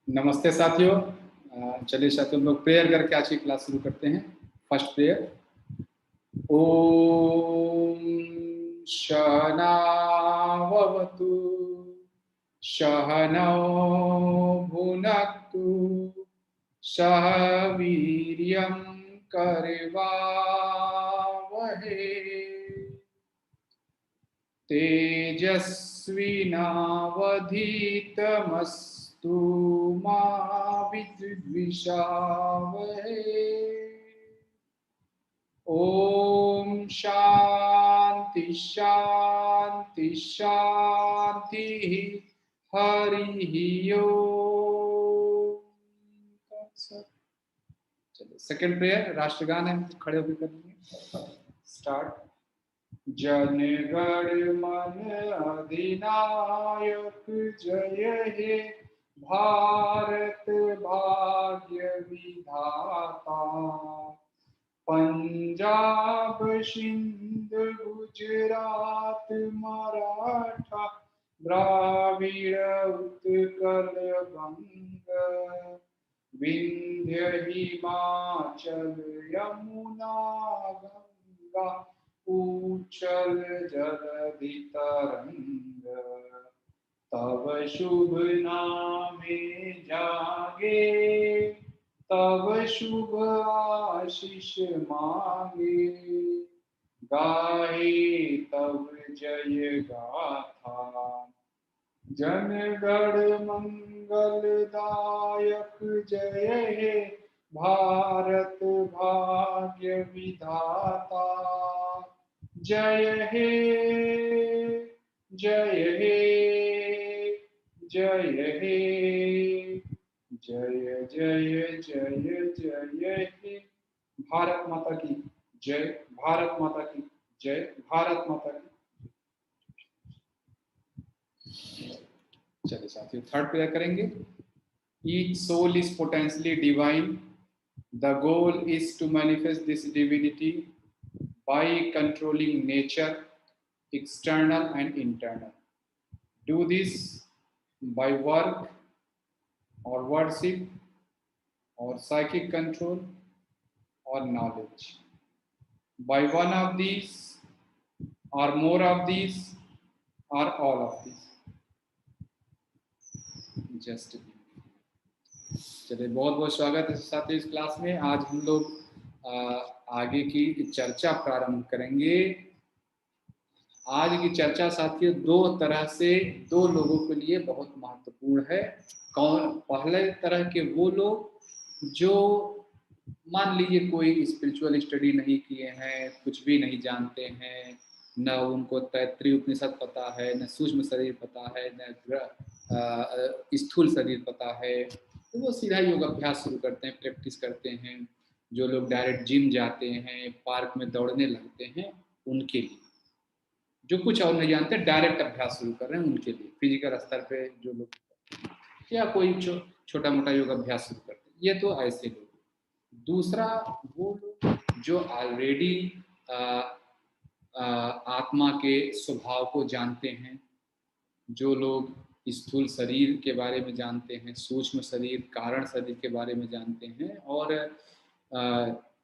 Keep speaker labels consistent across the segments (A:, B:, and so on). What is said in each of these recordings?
A: नमस्ते साथियों। चलिए साथियों, हम लोग प्रेयर करके आज की क्लास शुरू करते हैं। First prayer. ओम सहनावतु सहनौ भुनक्तु सह वीर्यं करवावहै तेजस्विनावधीतमस्तु मा विद्विषावहै। ओम शांति शांति शांति। हरि ओम। चलिए सेकंड प्रेयर, राष्ट्रगान है, खड़े होकर करेंगे। स्टार्ट। जन गण मन अधिनायक जय हे भारत भाग्य विधाता। पंजाब सिंध गुजरात मराठा द्राविड़ उत्कल बंग विंध्य हिमाचल यमुना गंगा उच्चल जलधि तरंग। तव शुभ नामे जागे तव शुभ आशीष मांगे। गाहे तव जय गाथा जन गण मंगलदायक जय हे भारत भाग्य विधाता। जय हे जय हे जय हे जय जय जय जय हे। भारत माता की जय, भारत माता की जय, भारत माता की। चलिए साथियों, थर्ड प्रेयर करेंगे। Each soul is potentially divine. The goal is to manifest this divinity by controlling nature, external and internal. Do this by work or worship or psychic control or knowledge. By one of these or more of these or all of these. Just चलिए, बहुत बहुत स्वागत है साथियों इस class में। आज हम लोग आगे की चर्चा प्रारंभ करेंगे। आज की चर्चा साथियों दो तरह से दो लोगों के लिए बहुत महत्वपूर्ण है। कौन? पहले तरह के वो लोग जो मान लीजिए कोई स्पिरिचुअल स्टडी नहीं किए हैं, कुछ भी नहीं जानते हैं, न उनको तैत्रीय उपनिषद पता है, न सूक्ष्म शरीर पता है, न स्थूल शरीर पता है, तो वो सीधा योग अभ्यास शुरू करते हैं, प्रैक्टिस करते हैं। जो लोग डायरेक्ट जिम जाते हैं, पार्क में दौड़ने लगते हैं, उनके लिए। जो कुछ और नहीं जानते, डायरेक्ट अभ्यास शुरू कर रहे हैं, उनके लिए। फिजिकल स्तर पे जो लोग या कोई छोटा मोटा योग अभ्यास शुरू करते हैं, ये तो ऐसे लोग। दूसरा वो लोग जो ऑलरेडी आत्मा के स्वभाव को जानते हैं, जो लोग स्थूल शरीर के बारे में जानते हैं, सूक्ष्म शरीर, कारण शरीर के बारे में जानते हैं, और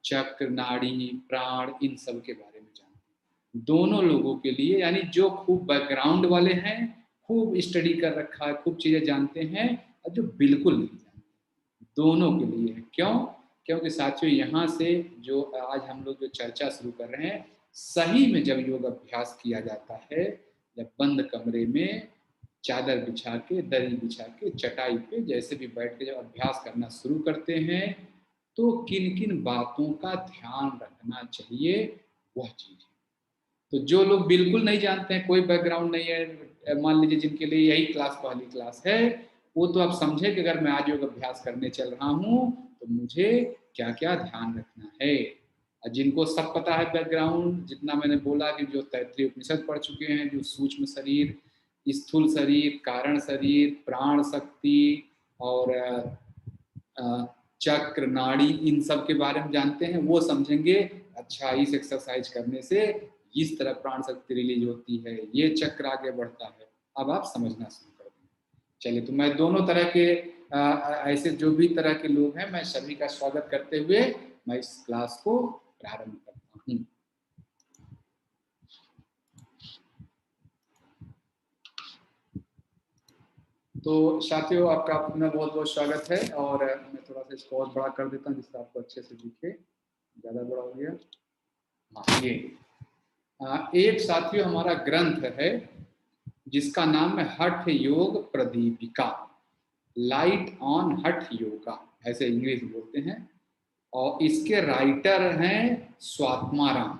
A: चक्र, नाड़ी, प्राण, इन सब के बारे में जानते हैं। दोनों लोगों के लिए, यानी जो खूब बैकग्राउंड वाले हैं, खूब स्टडी कर रखा है, खूब चीज़ें जानते हैं, और जो बिल्कुल नहीं जानते, दोनों के लिए है। क्यों? क्योंकि साथियों यहाँ से जो आज हम लोग जो चर्चा शुरू कर रहे हैं, सही में जब योग अभ्यास किया जाता है, जब बंद कमरे में चादर बिछा के, दरी बिछा के, चटाई पे जैसे भी बैठ के जब अभ्यास करना शुरू करते हैं, तो किन किन बातों का ध्यान रखना चाहिए, वह चीज़ है। तो जो लोग बिल्कुल नहीं जानते हैं, कोई बैकग्राउंड नहीं है, मान लीजिए जिनके लिए यही क्लास पहली क्लास है, वो तो आप समझे कि अगर मैं आज योग अभ्यास करने चल रहा हूँ तो मुझे क्या क्या ध्यान रखना है। और जिनको सब पता है बैकग्राउंड, जितना मैंने बोला कि जो तैत्रीय उपनिषद पढ़ चुके हैं, जो सूक्ष्म शरीर, स्थूल शरीर, कारण शरीर, प्राण शक्ति और चक्र, नाड़ी, इन सब के बारे में जानते हैं, वो समझेंगे अच्छा इस एक्सरसाइज करने से इस तरह प्राण शक्ति रिलीज होती है, ये चक्र आगे बढ़ता है। अब आप समझना शुरू कर देंगे। चलिए, तो मैं दोनों तरह के ऐसे जो भी तरह के लोग हैं, मैं सभी का स्वागत करते हुए मैं इस क्लास को प्रारंभ करता हूँ। तो साथियों, आपका अपना बहुत बहुत स्वागत है। और मैं थोड़ा सा इसको और बड़ा कर देता हूँ जिससे आपको अच्छे से दिखे। ज़्यादा बड़ा हो गया। हाँ, ये एक साथियों हमारा ग्रंथ है जिसका नाम है हठ योग प्रदीपिका, लाइट ऑन हठ योगा, ऐसे इंग्लिश बोलते हैं। और इसके राइटर हैं स्वात्माराम।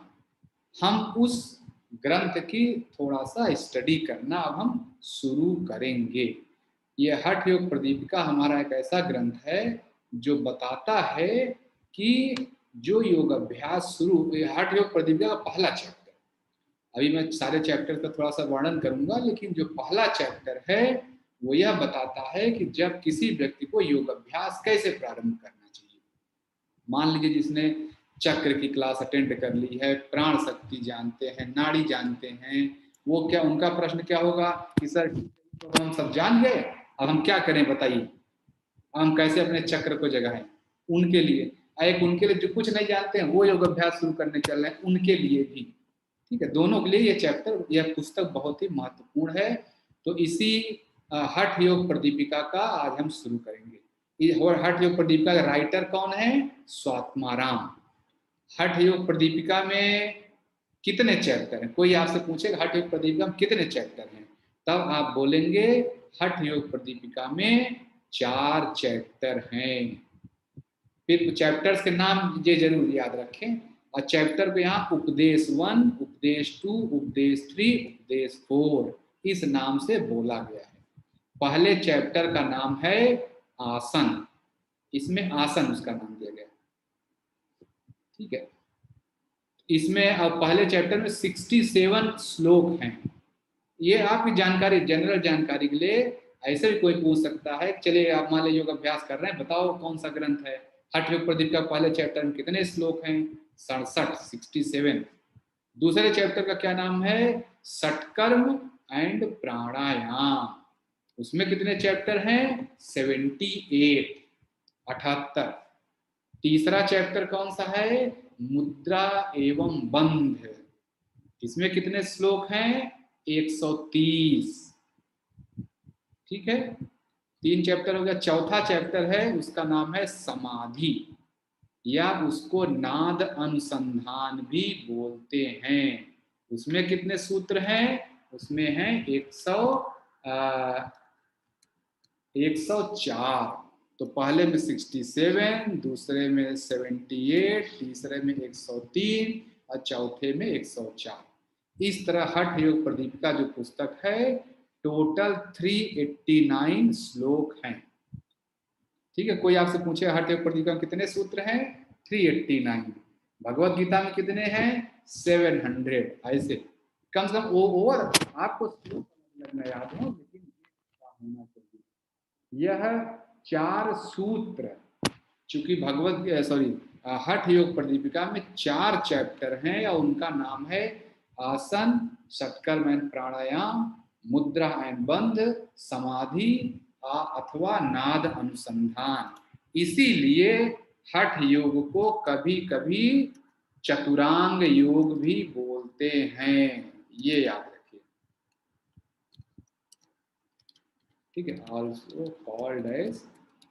A: हम उस ग्रंथ की थोड़ा सा स्टडी करना अब हम शुरू करेंगे। ये हठ योग प्रदीपिका हमारा एक ऐसा ग्रंथ है जो बताता है कि जो योग अभ्यास शुरू, हठ योग प्रदीपिका का पहला चैप्टर, अभी मैं सारे चैप्टर का थोड़ा सा वर्णन करूंगा, लेकिन जो पहला चैप्टर है वो यह बताता है कि जब किसी व्यक्ति को योग अभ्यास कैसे प्रारंभ करना चाहिए। मान लीजिए जिसने चक्र की क्लास अटेंड कर ली है, प्राण शक्ति जानते हैं, नाड़ी जानते हैं, वो क्या, उनका प्रश्न क्या होगा कि सर तो हम सब जान गए, अब हम क्या करें बताइए, हम कैसे अपने चक्र को जगाएं। उनके लिए, एक उनके लिए जो कुछ नहीं जानते हैं वो योग अभ्यास शुरू करने चल रहे हैं, उनके लिए भी, ठीक है, दोनों के लिए ये चैप्टर, यह पुस्तक बहुत ही महत्वपूर्ण है। तो इसी हठ योग प्रदीपिका का आज हम शुरू करेंगे। हठ योग प्रदीपिका का राइटर कौन है? स्वात्माराम। हठ योग प्रदीपिका में कितने चैप्टर हैं? कोई आपसे पूछेगा हठ योग प्रदीपिका में कितने चैप्टर हैं, तब आप बोलेंगे हठ योग प्रदीपिका में 4 चैप्टर हैं। फिर चैप्टर्स के नाम ये जरूर याद रखें। और चैप्टर को यहाँ उपदेश 1, उपदेश 2, उपदेश 3, उपदेश 4 इस नाम से बोला गया है। पहले चैप्टर का नाम है आसन, इसमें आसन उसका नाम दिया गया, ठीक है। इसमें अब पहले चैप्टर में 67 श्लोक हैं। ये आपकी जानकारी, जनरल जानकारी के लिए, ऐसे भी कोई पूछ सकता है, चलिए आप मान लीजिए योग अभ्यास कर रहे हैं, बताओ कौन सा ग्रंथ है। हठ योग प्रदीपिका पहले चैप्टर में कितने श्लोक हैं? 67, 67। दूसरे चैप्टर का क्या नाम है? षटकर्म एंड प्राणायाम, उसमें कितने चैप्टर हैं? 78, 78। तीसरा चैप्टर कौन सा है? मुद्रा एवं बंध, इसमें कितने श्लोक हैं? 130, ठीक है। 3 चैप्टर हो गया। चौथा चैप्टर है, उसका नाम है समाधि, या उसको नाद अनुसंधान भी बोलते हैं। उसमें कितने सूत्र हैं? उसमें हैं 104। तो पहले में 67, दूसरे में 78, तीसरे में 103 और चौथे में 104। इस तरह हठ योग प्रदीपिका जो पुस्तक है, टोटल 389 श्लोक हैं, ठीक है। कोई आपसे पूछे हठ योग प्रदीपिका में कितने सूत्र हैं? 389। भगवत गीता में कितने हैं? 700। ऐसे कम से कम ओवर आपको लगना याद हो, लेकिन होना चाहिए। यह 4 सूत्र, चूंकि हठ योग प्रदीपिका में 4 चैप्टर हैं और उनका नाम है आसन, षटकर्म एंड प्राणायाम, मुद्रा एंड बंध, समाधि अथवा नाद अनुसंधान। इसीलिए हठ योग को कभी कभी चतुरांग योग भी बोलते हैं, ये याद रखिए, ठीक है। Also called as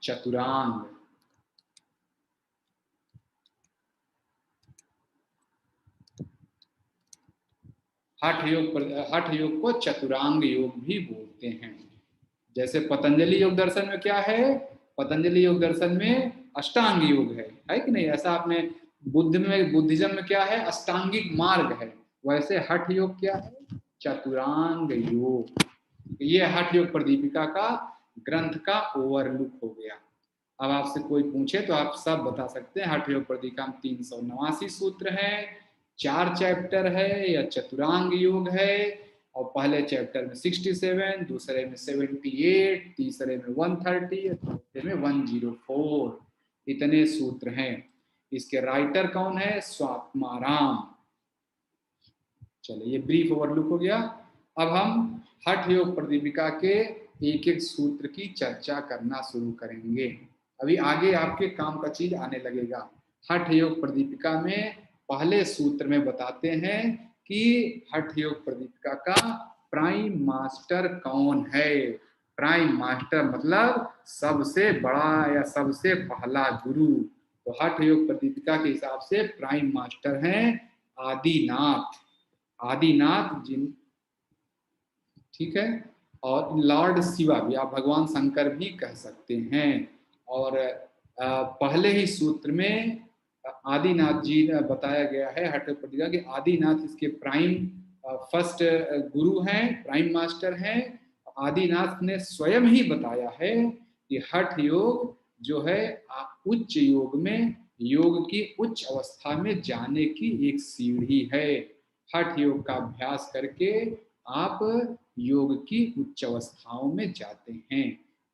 A: Chaturang. Hatha yoga को चतुरांग योग भी बोलते हैं। जैसे पतंजलि योग दर्शन में क्या है? पतंजलि योग दर्शन में अष्टांग योग है कि नहीं? ऐसा आपने बुद्धिज्म में क्या है? अष्टांगिक मार्ग है। वैसे हठ योग क्या है? चतुरांग योग। ये हठ योग प्रदीपिका का ग्रंथ का ओवरलुक हो गया। अब आपसे कोई पूछे तो आप सब बता सकते हैं। हठ योग प्रदीपिका में 389 सूत्र हैं, 4 चैप्टर है, या चतुरांग योग है। और पहले चैप्टर में 67, दूसरे में 78, तीसरे में 130, चौथे में 104, इतने सूत्र हैं। इसके राइटर कौन है? स्वात्माराम। चलिए, ये ब्रीफ ओवरलुक हो गया। अब हम हठ योग प्रदीपिका के एक एक सूत्र की चर्चा करना शुरू करेंगे। अभी आगे आपके काम का चीज आने लगेगा। हठ योग प्रदीपिका में पहले सूत्र में बताते हैं कि हठ योग प्रदीपिका का प्राइम मास्टर कौन है। प्राइम मास्टर मतलब सबसे बड़ा या सबसे पहला गुरु। तो हठ योग प्रदीपिका के हिसाब से प्राइम मास्टर हैं आदिनाथ। आदिनाथ जिन, ठीक है, और लॉर्ड शिवा भी आप भगवान शंकर भी कह सकते हैं। और पहले ही सूत्र में आदिनाथ जी ने बताया गया है हठ योग प्रदीपिका कि आदिनाथ इसके प्राइम फर्स्ट गुरु हैं, प्राइम मास्टर हैं। आदिनाथ ने स्वयं ही बताया है कि हठ योग जो है उच्च योग में, योग की उच्च अवस्था में जाने की एक सीढ़ी है। हठ योग का अभ्यास करके आप योग की उच्च अवस्थाओं में जाते हैं।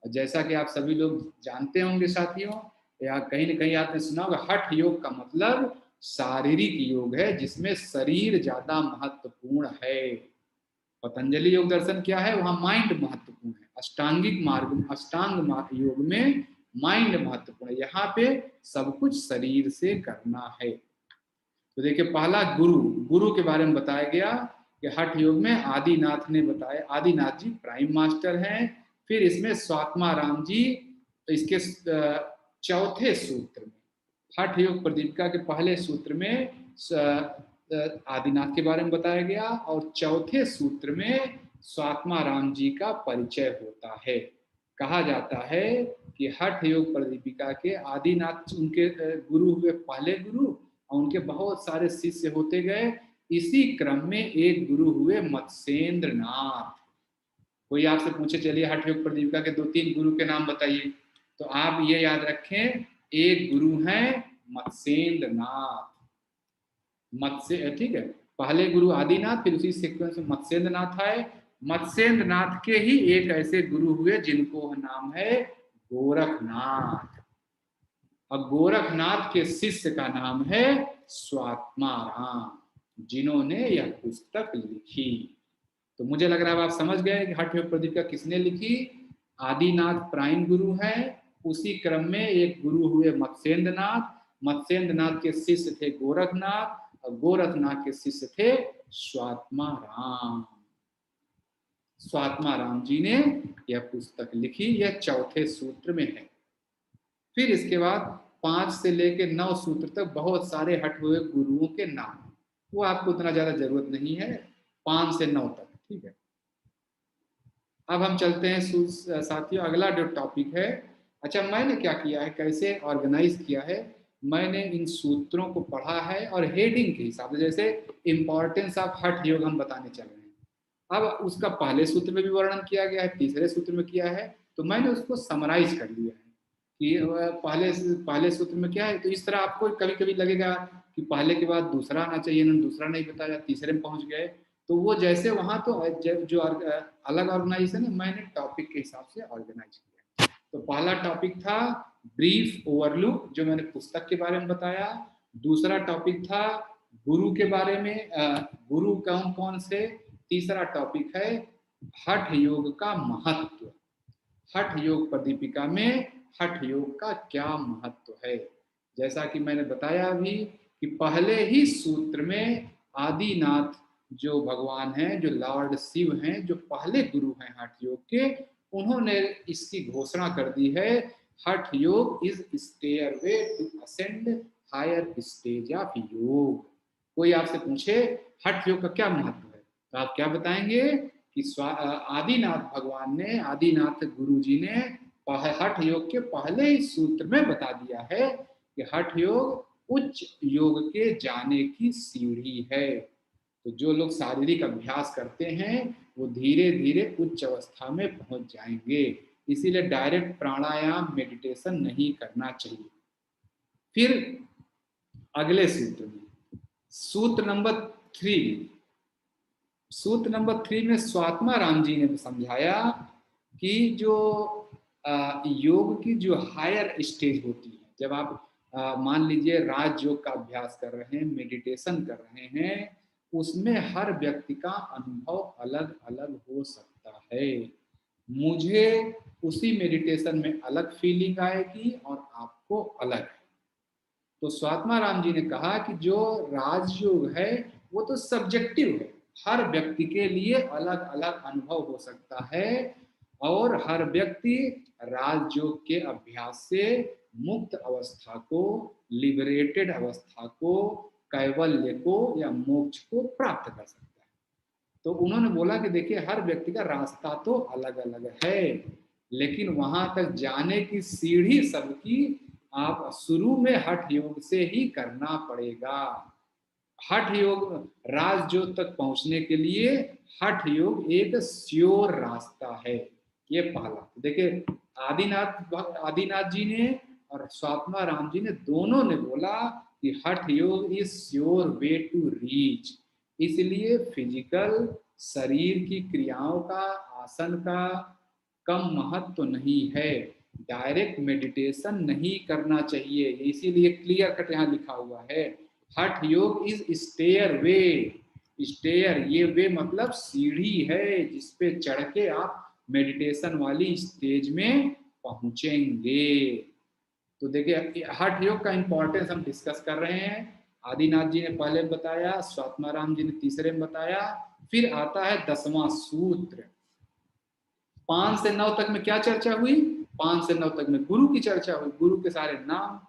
A: और जैसा कि आप सभी लोग जानते होंगे साथियों, या कहीं न कहीं आपने सुना होगा, हठ योग का मतलब शारीरिक योग है जिसमें शरीर ज्यादा महत्वपूर्ण है। पतंजलि योग दर्शन क्या है, वहां माइंड महत्वपूर्ण है। अष्टांगिक मार्ग, अष्टांग योग में माइंड महत्वपूर्ण है। यहाँ पे सब कुछ शरीर से करना है। तो देखिए पहला गुरु, गुरु के बारे में बताया गया कि हठ योग में आदिनाथ ने बताया, आदिनाथ जी प्राइम मास्टर हैं। फिर इसमें स्वात्मा राम जी इसके चौथे सूत्र में, हठ योग प्रदीपिका के पहले सूत्र में आदिनाथ के बारे में बताया गया और चौथे सूत्र में स्वात्मा राम जी का परिचय होता है। कहा जाता है कि हठ योग प्रदीपिका के आदिनाथ उनके गुरु हुए, पहले गुरु, और उनके बहुत सारे शिष्य होते गए। इसी क्रम में एक गुरु हुए मत्स्येंद्र नाथ। कोई आपसे पूछे चलिए हठ योग प्रदीपिका के 2-3 गुरु के नाम बताइए, तो आप ये याद रखें, एक गुरु हैं मत्स्येंद्र नाथ। मत्स्य, ठीक है, पहले गुरु आदिनाथ, फिर उसी सीक्वेंस में मत्स्येंद्र नाथ आए। मत्स्येंद्र नाथ के ही एक ऐसे गुरु हुए जिनको नाम है गोरखनाथ, और गोरखनाथ के शिष्य का नाम है स्वात्मा राम, जिन्होंने यह पुस्तक लिखी। तो मुझे लग रहा है आप समझ गए कि हठ योग प्रदीपिका किसने लिखी। आदिनाथ प्राइम गुरु है, उसी क्रम में एक गुरु हुए मत्स्येंद्र नाथ, मत्स्येंद्र नाथ के शिष्य थे गोरखनाथ, और गोरखनाथ के शिष्य थे स्वात्मा राम। स्वात्मा राम जी ने यह पुस्तक लिखी, यह चौथे सूत्र में है। फिर इसके बाद 5 से लेकर 9 सूत्र तक बहुत सारे हठ हुए गुरुओं के नाम, वो आपको उतना ज्यादा जरूरत नहीं है, 5 से 9 तक, ठीक है। अब हम चलते हैं साथियों, अगला जो टॉपिक है। अच्छा, मैंने क्या किया है, कैसे ऑर्गेनाइज किया है, मैंने इन सूत्रों को पढ़ा है और हेडिंग के हिसाब से, जैसे इंपॉर्टेंस ऑफ हठ योग हम बताने चल रहे हैं, अब उसका पहले सूत्र में भी वर्णन किया गया है, तीसरे सूत्र में किया है, तो मैंने उसको समराइज कर लिया है कि पहले सूत्र में क्या है। तो इस तरह आपको कभी कभी लगेगा कि पहले के बाद दूसरा आना चाहिए, इन्होंने दूसरा नहीं बताया, तीसरे में पहुंच गए। तो वो जैसे वहां तो जो अलग ऑर्गेनाइजेशन है, मैंने टॉपिक के हिसाब से ऑर्गेनाइज किया। तो पहला टॉपिक था ब्रीफ ओवरलुक, जो मैंने पुस्तक के बारे में बताया। दूसरा टॉपिक था गुरु के बारे में, गुरु कौन कौन से। तीसरा टॉपिक है हठ योग का महत्व, हठ योग प्रदीपिका में हठ योग का क्या महत्व है। जैसा कि मैंने बताया अभी कि पहले ही सूत्र में आदिनाथ जो भगवान हैं, जो लॉर्ड शिव हैं, जो पहले गुरु हैं हठ योग के, उन्होंने इसकी घोषणा कर दी है, Hatha yoga is stairway to ascend higher stage of yoga. कोई आपसे पूछे हठ योग का क्या महत्व है, तो आप क्या बताएंगे कि आदिनाथ भगवान ने, आदिनाथ गुरु जी ने हठ योग के पहले ही सूत्र में बता दिया है कि हठ योग उच्च योग के जाने की सीढ़ी है। तो जो लोग शारीरिक अभ्यास करते हैं वो धीरे धीरे उच्च अवस्था में पहुंच जाएंगे, इसीलिए डायरेक्ट प्राणायाम मेडिटेशन नहीं करना चाहिए। फिर अगले सूत्र में, सूत्र नंबर 3, सूत्र नंबर 3 में स्वात्मा राम जी ने समझाया कि जो योग की जो हायर स्टेज होती है, जब आप मान लीजिए राज योग का अभ्यास कर रहे हैं, मेडिटेशन कर रहे हैं, उसमें हर व्यक्ति का अनुभव अलग अलग हो सकता है। मुझे उसी मेडिटेशन में अलग फीलिंग आएगी और आपको अलग है। तो स्वात्मा राम जी ने कहा कि जो राजयोग है वो तो सब्जेक्टिव है, हर व्यक्ति के लिए अलग अलग अनुभव हो सकता है, और हर व्यक्ति राजयोग के अभ्यास से मुक्त अवस्था को, लिबरेटेड अवस्था को, कैवल्य को या मोक्ष को प्राप्त कर सकता है। तो उन्होंने बोला कि देखिए हर व्यक्ति का रास्ता तो अलग अलग है, लेकिन वहां तक जाने की सीढ़ी सबकी आप शुरू में हठ योग से ही करना पड़ेगा। हठ योग राजयोग तक पहुंचने के लिए हठ योग एक श्योर रास्ता है। ये पहला। देखिए आदिनाथ जी ने और स्वात्मा राम जी ने दोनों ने बोला कि Hatha yoga is sure way to reach. इसलिए फिजिकल शरीर की क्रियाओं का, आसन का कम महत्व तो नहीं है, डायरेक्ट मेडिटेशन नहीं करना चाहिए, इसीलिए क्लियर कट यहाँ लिखा हुआ है Hatha yoga is stair way. Stair, ये वे मतलब सीढ़ी है जिसपे चढ़ के आप मेडिटेशन वाली स्टेज में पहुंचेंगे। तो देखिए हठ योग का इंपॉर्टेंस हम डिस्कस कर रहे हैं। आदिनाथ जी ने पहले बताया, स्वात्माराम जी ने तीसरे में बताया, फिर आता है 10वां सूत्र। 5 से 9 तक में क्या चर्चा हुई? 5 से 9 तक में गुरु की चर्चा हुई, गुरु के सारे नाम।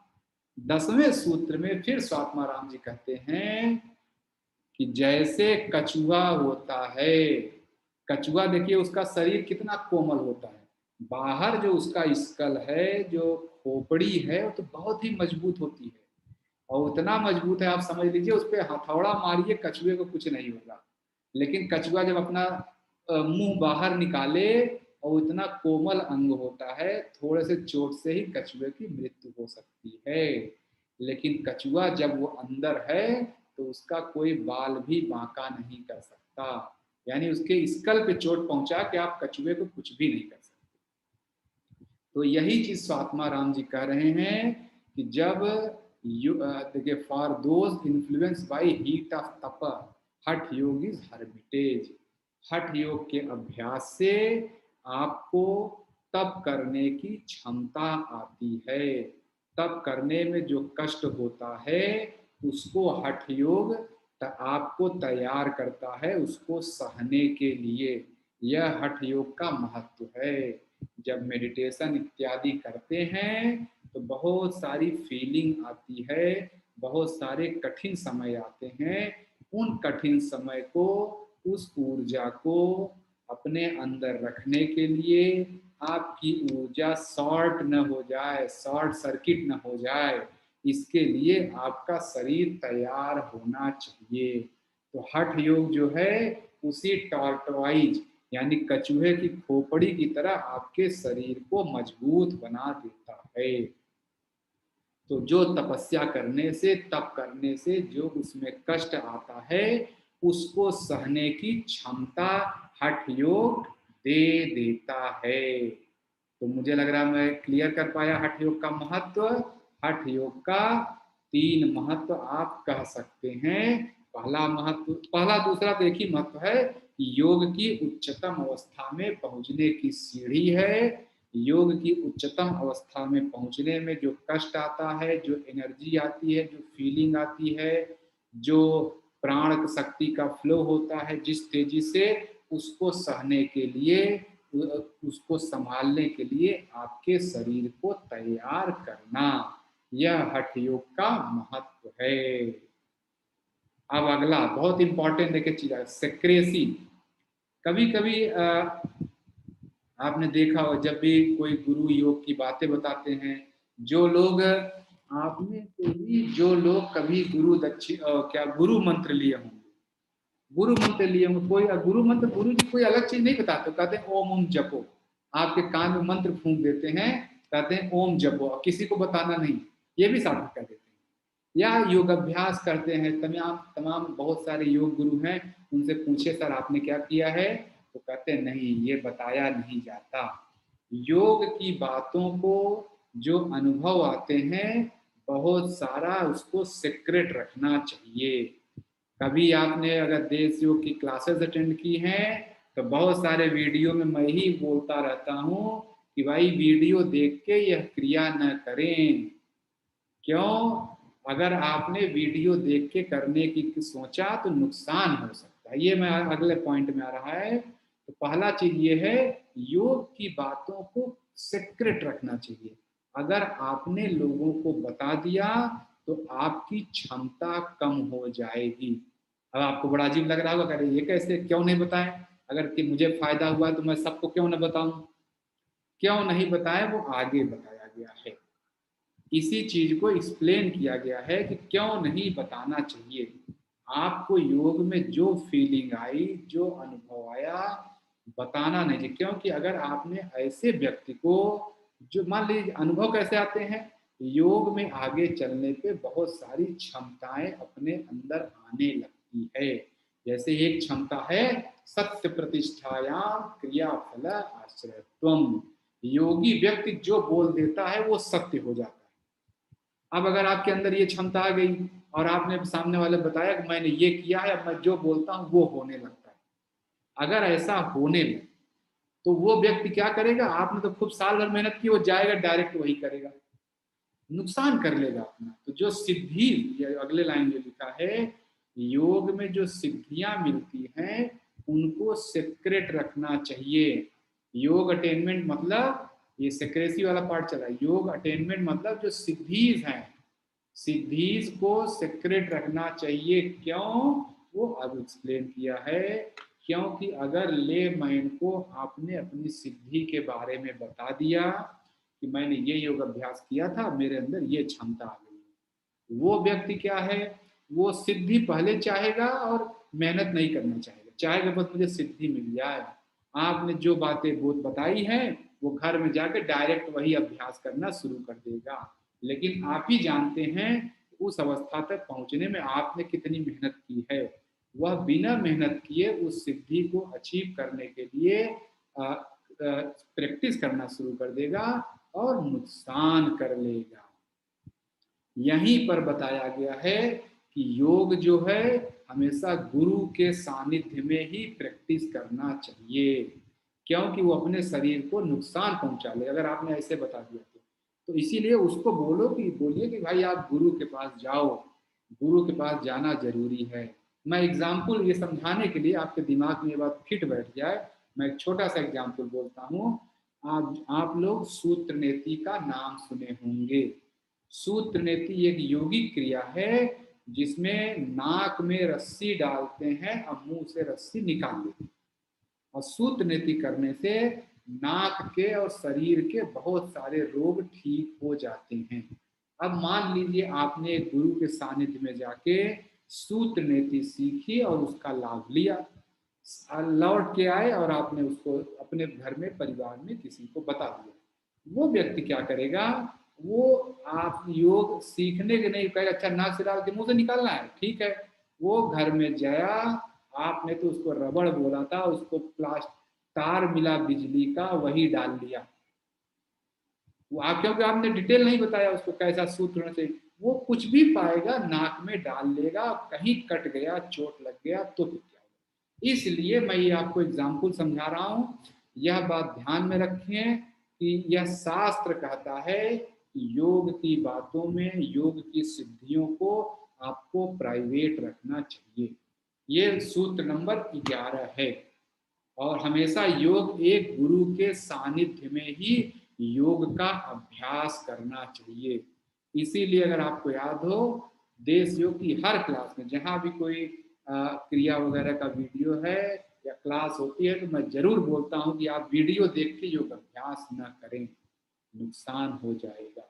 A: 10वें सूत्र में फिर स्वात्मा राम जी कहते हैं कि जैसे कछुआ होता है, कछुआ देखिए उसका शरीर कितना कोमल होता है, बाहर जो उसका स्कल है, जो खोपड़ी है, वो तो बहुत ही मजबूत होती है, और उतना मजबूत है आप समझ लीजिए उस पर हथौड़ा मारिए कछुए को कुछ नहीं होगा। लेकिन कछुआ जब अपना मुंह बाहर निकाले, और इतना कोमल अंग होता है, थोड़े से चोट से ही कछुए की मृत्यु हो सकती है। लेकिन कछुआ जब वो अंदर है तो उसका कोई बाल भी बांका नहीं कर सकता, यानी उसके स्कल पे चोट पहुंचा के आप कछुए को कुछ भी नहीं कर सकते। तो यही चीज स्वात्मा राम जी कह रहे हैं कि जब देखिए for those influence by heat of तप हठ योग इज हर्मिटेज। हठ योग के अभ्यास से आपको तप करने की क्षमता आती है। तप करने में जो कष्ट होता है उसको हठ योग आपको तैयार करता है उसको सहने के लिए। यह हठ योग का महत्व है। जब मेडिटेशन इत्यादि करते हैं तो बहुत सारी फीलिंग आती है, बहुत सारे कठिन समय आते हैं। उन कठिन समय को, उस ऊर्जा को अपने अंदर रखने के लिए, आपकी ऊर्जा शॉर्ट न हो जाए, शॉर्ट सर्किट न हो जाए, इसके लिए आपका शरीर तैयार होना चाहिए। तो हठ योग जो है उसी टॉर्टवाइज यानी कछुए की खोपड़ी की तरह आपके शरीर को मजबूत बना देता है। तो जो तपस्या करने से, तप करने से जो उसमें कष्ट आता है उसको सहने की क्षमता हठ योग दे देता है। तो मुझे लग रहा है मैं क्लियर कर पाया हठ योग का महत्व। हठ योग का 3 महत्व आप कह सकते हैं। पहला महत्व, पहला दूसरा तो एक ही महत्व है कि योग की उच्चतम अवस्था में पहुंचने की सीढ़ी है। योग की उच्चतम अवस्था में पहुंचने में जो कष्ट आता है, जो एनर्जी आती है, जो फीलिंग आती है, जो प्राण शक्ति का फ्लो होता है जिस तेजी से, उसको सहने के लिए, उसको संभालने के लिए आपके शरीर को तैयार करना, यह हठ योग का महत्व है। अब अगला बहुत इंपॉर्टेंट देखिए चीज है, सेक्रेसी। कभी कभी आपने देखा हो जब भी कोई गुरु योग की बातें बताते हैं, जो लोग आप में से भी जो लोग कभी गुरु मंत्र लिए होंगे, गुरु मंत्र लिए होंगे, कोई गुरु मंत्र, गुरु जी कोई अलग चीज नहीं बताते, कहते हैं ओम ओम जपो, आपके कान में मंत्र फूंक देते हैं, कहते हैं ओम जपो, किसी को बताना नहीं, ये भी साबित कर देते हैं। या योग अभ्यास करते हैं, तमाम तमाम बहुत सारे योग गुरु हैं, उनसे पूछे सर आपने क्या किया है, तो कहते हैं नहीं ये बताया नहीं जाता। योग की बातों को जो अनुभव आते हैं बहुत सारा उसको सीक्रेट रखना चाहिए। कभी आपने अगर देश योग की क्लासेस अटेंड की हैं तो बहुत सारे वीडियो में मैं ही बोलता रहता हूँ कि भाई वीडियो देख के यह क्रिया न करें। क्यों? अगर आपने वीडियो देख के करने की सोचा तो नुकसान हो सकता है। ये मैं अगले पॉइंट में आ रहा है। तो पहला चीज ये है, योग की बातों को सीक्रेट रखना चाहिए। अगर आपने लोगों को बता दिया तो आपकी क्षमता कम हो जाएगी। अब आपको बड़ा अजीब लग रहा होगा, अरे ये कैसे, क्यों नहीं बताएं? अगर कि मुझे फायदा हुआ तो मैं सबको क्यों ना बताऊं? क्यों नहीं बताएं, वो आगे बताया गया है। इसी चीज को एक्सप्लेन किया गया है कि क्यों नहीं बताना चाहिए। आपको योग में जो फीलिंग आई, जो अनुभव आया, बताना नहीं चाहिए। क्योंकि अगर आपने ऐसे व्यक्ति को, जो मान लीजिए अनुभव कैसे आते हैं, योग में आगे चलने पे बहुत सारी क्षमताएं अपने अंदर आने लगती है। जैसे एक क्षमता है सत्य प्रतिष्ठायाम क्रियाफल आश्रयत्वम। योगी व्यक्ति जो बोल देता है वो सत्य हो जाता है। अब अगर आपके अंदर ये क्षमता आ गई और आपने सामने वाले बताया कि मैंने ये किया है, अब मैं जो बोलता हूं वो होने लगता है। अगर ऐसा होने लगे तो वो व्यक्ति क्या करेगा? आपने तो खूब साल भर मेहनत की, वो जाएगा डायरेक्ट वही करेगा, नुकसान कर लेगा अपना। तो जो सिद्धि, ये अगले लाइन जो लिखा है, योग में जो सिद्धियां मिलती हैं उनको सीक्रेट रखना चाहिए। योग अटेनमेंट मतलब, ये सेक्रेसी वाला पार्ट चला, योग अटेनमेंट मतलब जो सिद्धीज हैं, सिद्धीज को सीक्रेट रखना चाहिए। क्यों? वो अब एक्सप्लेन किया है। क्योंकि अगर ले मैन को आपने अपनी सिद्धि के बारे में बता दिया कि मैंने ये योग अभ्यास किया था, मेरे अंदर ये क्षमता आ गई, वो व्यक्ति क्या है, वो सिद्धि पहले चाहेगा और मेहनत नहीं करना चाहेगा, चाहेगा बस मुझे सिद्धि मिल जाए। आपने जो बातें बहुत बताई हैं वो घर में जाकर डायरेक्ट वही अभ्यास करना शुरू कर देगा। लेकिन आप ही जानते हैं उस अवस्था तक पहुंचने में आपने कितनी मेहनत की है। वह बिना मेहनत किए उस सिद्धि को अचीव करने के लिए प्रैक्टिस करना शुरू कर देगा और नुकसान कर लेगा। यहीं पर बताया गया है कि योग जो है हमेशा गुरु के सानिध्य में ही प्रैक्टिस करना चाहिए। क्योंकि वो अपने शरीर को नुकसान पहुंचा ले अगर आपने ऐसे बता दिया तो इसीलिए उसको बोलिए कि भाई आप गुरु के पास जाओ, गुरु के पास जाना जरूरी है। मैं एग्जाम्पल ये समझाने के लिए, आपके दिमाग में ये बात फिट बैठ जाए, मैं एक छोटा सा एग्जाम्पल बोलता हूँ। आप लोग सूत्र नेति का नाम सुने होंगे। सूत्र नेति एक योगिक क्रिया है जिसमें नाक में रस्सी डालते हैं और मुंह से रस्सी निकाल लेते हैं। और सूत्र नीति करने से नाक के और शरीर के बहुत सारे रोग ठीक हो जाते हैं। अब मान लीजिए आपने गुरु के सानिध्य में जाके सूत्र नीति सीखी और उसका लाभ लिया, लौट के आए और आपने उसको अपने घर में परिवार में किसी को बता दिया। वो व्यक्ति क्या करेगा? वो आप योग सीखने के नहीं कहेगा अच्छा नाक से डाल के मुंह से निकालना है, ठीक है। वो घर में गया, आपने तो उसको रबड़ बोला था, उसको प्लास्टिक तार मिला बिजली का वही डाल दिया। वो आप क्योंकि आपने डिटेल नहीं बताया उसको कैसा सूत्र होना चाहिए, वो कुछ भी पाएगा नाक में डाल लेगा, कहीं कट गया चोट लग गया तो फिर क्या होगा। इसलिए मैं ये आपको एग्जाम्पल समझा रहा हूँ। यह बात ध्यान में रखें कि यह शास्त्र कहता है कि योग की बातों में, योग की सिद्धियों को आपको प्राइवेट रखना चाहिए। ये सूत्र नंबर 11 है। और हमेशा योग एक गुरु के सानिध्य में ही योग का अभ्यास करना चाहिए। इसीलिए अगर आपको याद हो, देश योग की हर क्लास में जहां भी कोई क्रिया वगैरह का वीडियो है या क्लास होती है तो मैं जरूर बोलता हूं कि आप वीडियो देख के योग अभ्यास न करें, नुकसान हो जाएगा।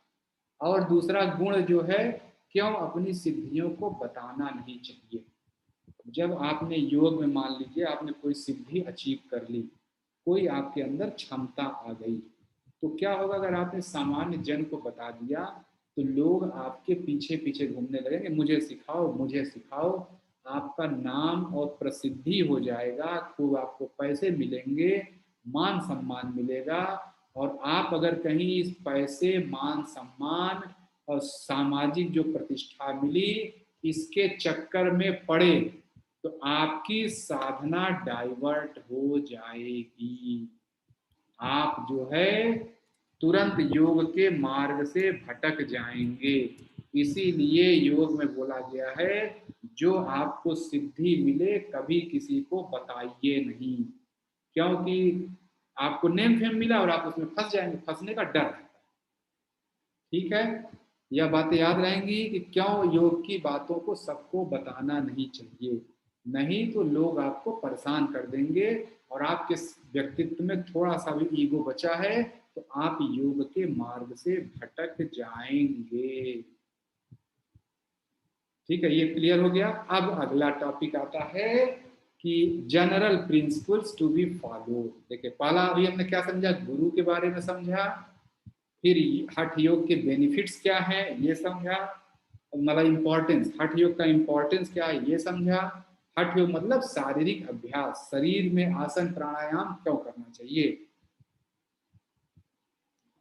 A: और दूसरा गुण जो है, क्यों अपनी सिद्धियों को बताना नहीं चाहिए। जब आपने योग में मान लीजिए आपने कोई सिद्धि अचीव कर ली, कोई आपके अंदर क्षमता आ गई, तो क्या होगा अगर आपने सामान्य जन को बता दिया तो लोग आपके पीछे पीछे घूमने लगेंगे, मुझे सिखाओ मुझे सिखाओ। आपका नाम और प्रसिद्धि हो जाएगा, खूब आपको पैसे मिलेंगे, मान सम्मान मिलेगा। और आप अगर कहीं इस पैसे मान सम्मान और सामाजिक जो प्रतिष्ठा मिली इसके चक्कर में पड़े तो आपकी साधना डाइवर्ट हो जाएगी। आप जो है तुरंत योग के मार्ग से भटक जाएंगे। इसीलिए योग में बोला गया है, जो आपको सिद्धि मिले कभी किसी को बताइए नहीं, क्योंकि आपको नेम फेम मिला और आप उसमें फंस जाएंगे, फंसने का डर रहता है। ठीक है, यह बातें याद रहेंगी कि क्यों योग की बातों को सबको बताना नहीं चाहिए, नहीं तो लोग आपको परेशान कर देंगे। और आपके व्यक्तित्व में थोड़ा सा भी ईगो बचा है तो आप योग के मार्ग से भटक जाएंगे। ठीक है, ये क्लियर हो गया। अब अगला टॉपिक आता है कि general principles to be follow. देखिए, पहला अभी हमने क्या समझा, गुरु के बारे में समझा, फिर हठ योग के बेनिफिट्स क्या है ये समझा, मतलब इम्पोर्टेंस, हठ योग का इम्पोर्टेंस क्या है ये समझा। हठ योग मतलब शारीरिक अभ्यास, शरीर में आसन प्राणायाम क्यों करना चाहिए।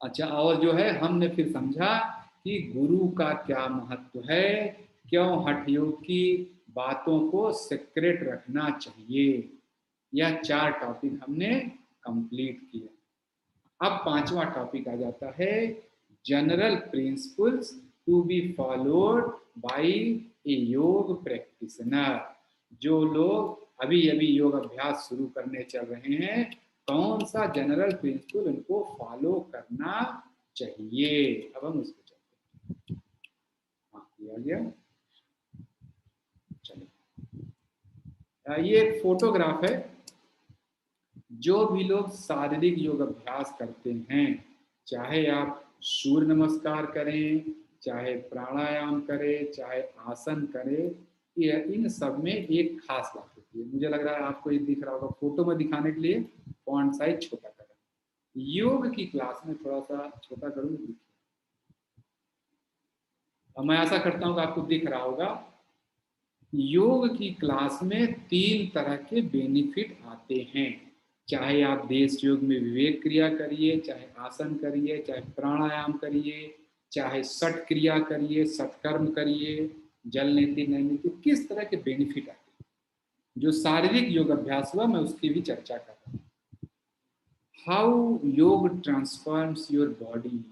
A: अच्छा, और जो है हमने फिर समझा कि गुरु का क्या महत्व है, क्यों हठ योग की बातों को सीक्रेट रखना चाहिए। यह 4 टॉपिक हमने कंप्लीट किया। अब 5वां टॉपिक आ जाता है, general principles to be followed by a yoga practitioner. जो लोग अभी अभी योग अभ्यास शुरू करने चल रहे हैं, कौन सा जनरल प्रिंसिपल उनको फॉलो करना चाहिए। अब हम उसको चलते हैं। हाँ, ये आ गया। चलिए, ये एक फोटोग्राफ है। जो भी लोग शारीरिक योग अभ्यास करते हैं, चाहे आप सूर्य नमस्कार करें, चाहे प्राणायाम करें, चाहे आसन करें, ये इन सब में एक खास बात होती है। मुझे लग रहा है आपको ये दिख रहा होगा, फोटो में दिखाने के लिए फॉन्ट साइज छोटा करें। योग की क्लास में थोड़ा सा छोटा करूँ, और मैं आशा करता हूँ कि आपको दिख रहा होगा। योग की क्लास में 3 तरह के बेनिफिट आते हैं। चाहे आप देश योग में विवेक क्रिया करिए, चाहे आसन करिए, चाहे प्राणायाम करिए, चाहे सठ क्रिया करिए, सत्कर्म करिए, जल नीति नई नीति, किस तरह के बेनिफिट आते हैं। जो शारीरिक योग अभ्यास हुआ मैं उसकी भी चर्चा कर रहा हूँ। हाउ योग ट्रांसफॉर्म्स योर बॉडी।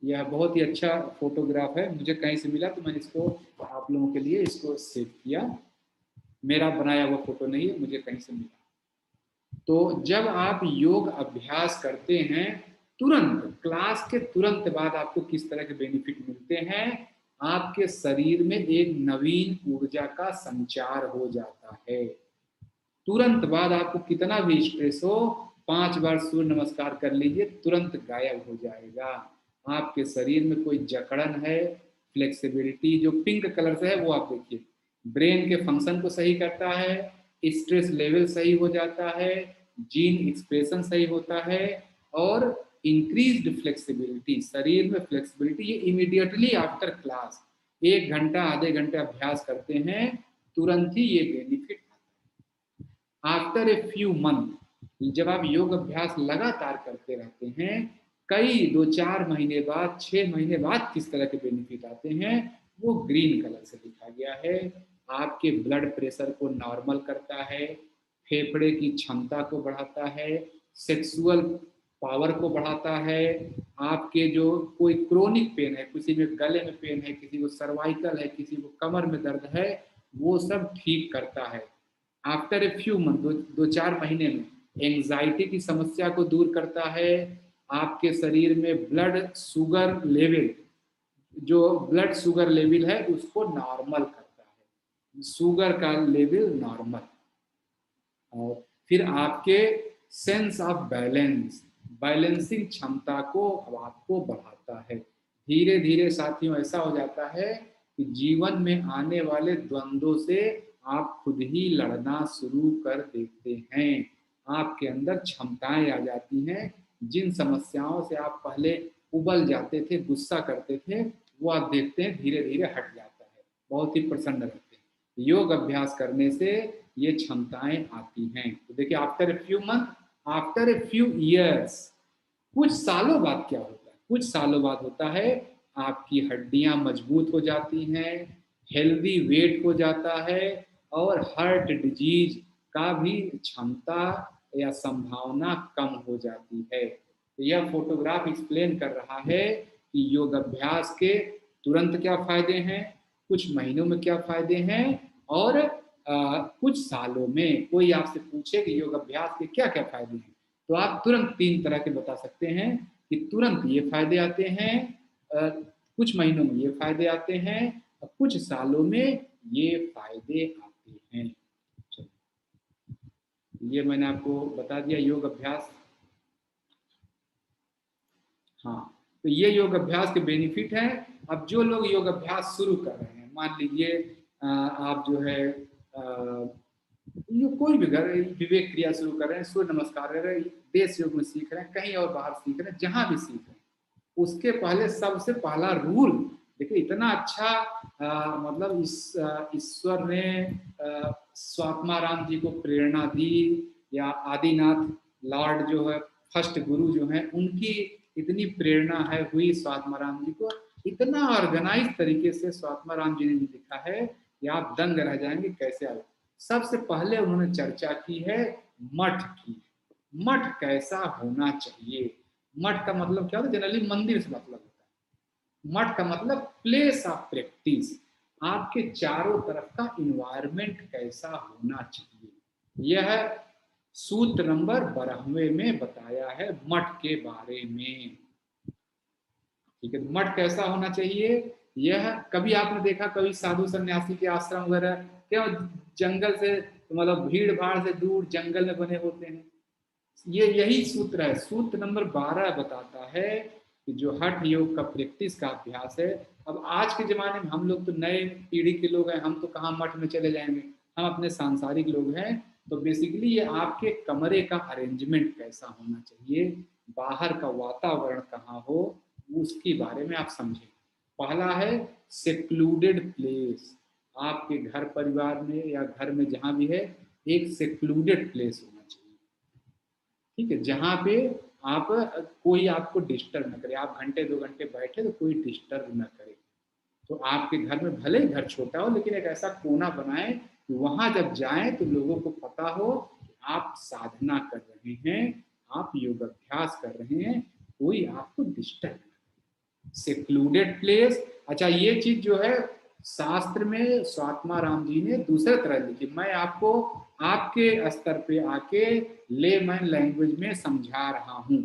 A: यह बहुत ही अच्छा फोटोग्राफ है, मुझे कहीं से मिला तो मैंने इसको आप लोगों के लिए इसको सेव किया। मेरा बनाया हुआ फोटो नहीं है, मुझे कहीं से मिला। तो जब आप योग अभ्यास करते हैं, तुरंत क्लास के तुरंत बाद आपको किस तरह के बेनिफिट मिलते हैं। आपके शरीर में एक नवीन ऊर्जा का संचार हो जाता है। तुरंत बाद आपको कितना भी स्ट्रेस हो, 5 बार सूर्य नमस्कार कर लीजिए, तुरंत गायब हो जाएगा। आपके शरीर में कोई जकड़न है, फ्लेक्सिबिलिटी जो पिंक कलर से है वो आप देखिए, ब्रेन के फंक्शन को सही करता है, स्ट्रेस लेवल सही हो जाता है, जीन एक्सप्रेशन सही होता है, और इंक्रीज्ड फ्लेक्सिबिलिटी, शरीर में फ्लेक्सिबिलिटी, ये इमीडिएटली आफ्टर क्लास 1 घंटा आधे घंटे अभ्यास करते हैं, तुरंत ही ये benefit. After a few month, जब आप योग अभ्यास लगातार करते रहते हैं, कई 2-4 महीने बाद, 6 महीने बाद किस तरह के बेनिफिट आते हैं वो ग्रीन कलर से लिखा गया है। आपके ब्लड प्रेशर को नॉर्मल करता है, फेफड़े की क्षमता को बढ़ाता है, सेक्सुअल पावर को बढ़ाता है, आपके जो कोई क्रोनिक पेन है, किसी में गले में पेन है, किसी को सर्वाइकल है, किसी को कमर में दर्द है, वो सब ठीक करता है। आफ्टर ए फ्यू मंथ, 2-4 महीने में एंजाइटी की समस्या को दूर करता है। आपके शरीर में ब्लड शुगर लेवल है उसको नॉर्मल करता है, शुगर का लेवल नॉर्मल। और फिर आपके सेंस ऑफ बैलेंसिंग क्षमता को आपको बढ़ाता है। धीरे धीरे साथियों ऐसा हो जाता है कि जीवन में आने वाले द्वंद्वों से आप खुद ही लड़ना शुरू कर देते हैं। आपके अंदर क्षमताएं आ जाती हैं, जिन समस्याओं से आप पहले उबल जाते थे, गुस्सा करते थे, वो आप देखते हैं धीरे धीरे हट जाता है, बहुत ही प्रसन्न रहते हैं। योग अभ्यास करने से ये क्षमताएं आती हैं। तो देखिए, after a few month, after a few years, कुछ सालों बाद क्या होता है, कुछ सालों बाद होता है आपकी हड्डियां मजबूत हो जाती हैं, हेल्दी वेट हो जाता है, और हार्ट डिजीज का भी क्षमता या संभावना कम हो जाती है। तो यह फोटोग्राफ एक्सप्लेन कर रहा है कि योग अभ्यास के तुरंत क्या फायदे हैं, कुछ महीनों में क्या फायदे हैं, और कुछ सालों में कोई आपसे पूछे कि योग अभ्यास के क्या क्या फायदे हैं, तो आप तुरंत 3 तरह के बता सकते हैं कि तुरंत ये फायदे आते हैं, कुछ महीनों में ये फायदे आते हैं, और कुछ सालों में ये फायदे आते हैं। ये मैंने आपको बता दिया योग अभ्यास। हाँ, तो ये योग अभ्यास के बेनिफिट हैं। अब जो लोग योग अभ्यास शुरू कर रहे हैं, मान लीजिए आप जो है ये कोई भी घर विवेक क्रिया शुरू कर रहे हैं, सूर्य नमस्कार कर रहे हैं, देश योग में सीख रहे हैं, कहीं और बाहर सीख रहे हैं, जहां भी सीख रहे हैं, उसके पहले सबसे पहला रूल देखिए, इतना अच्छा मतलब ईश्वर ने स्वात्मा राम जी को प्रेरणा दी, या आदिनाथ लॉर्ड जो है फर्स्ट गुरु जो है, उनकी इतनी प्रेरणा है हुई स्वात्मा राम जी को, इतना ऑर्गेनाइज तरीके से स्वात्मा राम जी ने लिखा है कि आप दंग रह जाएंगे कैसे आए। सबसे पहले उन्होंने चर्चा की है मठ की। मठ कैसा होना चाहिए? मठ का मतलब क्या होता है? जनरली मंदिर से मतलब होता है। मठ का मतलब प्लेस ऑफ प्रैक्टिस। आपके चारों तरफ का इन्वायरमेंट कैसा होना चाहिए, यह सूत्र नंबर 12वें में बताया है मठ के बारे में। ठीक है, मठ कैसा होना चाहिए? यह कभी आपने देखा कभी साधु सन्यासी के आश्रम वगैरह क्या जंगल से मतलब भीड़ भाड़ से दूर जंगल में बने होते हैं? ये यही सूत्र है। सूत्र नंबर 12 बताता है कि जो हठ योग का प्रैक्टिस का अभ्यास है। अब आज के जमाने में हम लोग तो नए पीढ़ी के लोग हैं, हम तो कहाँ मठ में चले जाएंगे, हम अपने सांसारिक लोग हैं। तो बेसिकली ये आपके कमरे का अरेंजमेंट कैसा होना चाहिए, बाहर का वातावरण कहाँ हो, उसके बारे में आप समझें। पहला है सेक्लूडेड प्लेस। आपके घर परिवार में या घर में जहाँ भी है, एक सेक्लूडेड प्लेस होना चाहिए। ठीक है, जहाँ पे आप कोई आपको डिस्टर्ब न करे, आप घंटे 2 घंटे बैठे तो कोई डिस्टर्ब न करे। तो आपके घर में भले ही घर छोटा हो, लेकिन एक ऐसा कोना बनाए कि वहां जब जाएं तो लोगों को पता हो कि आप साधना कर रहे हैं, आप योग अभ्यास कर रहे हैं, कोई आपको डिस्टर्ब। Secluded place. अच्छा, ये चीज जो है शास्त्र में स्वात्मा राम जी ने दूसरे तरह लिखी, मैं आपको आपके स्तर पे आके लेमैन लैंग्वेज में समझा रहा हूं,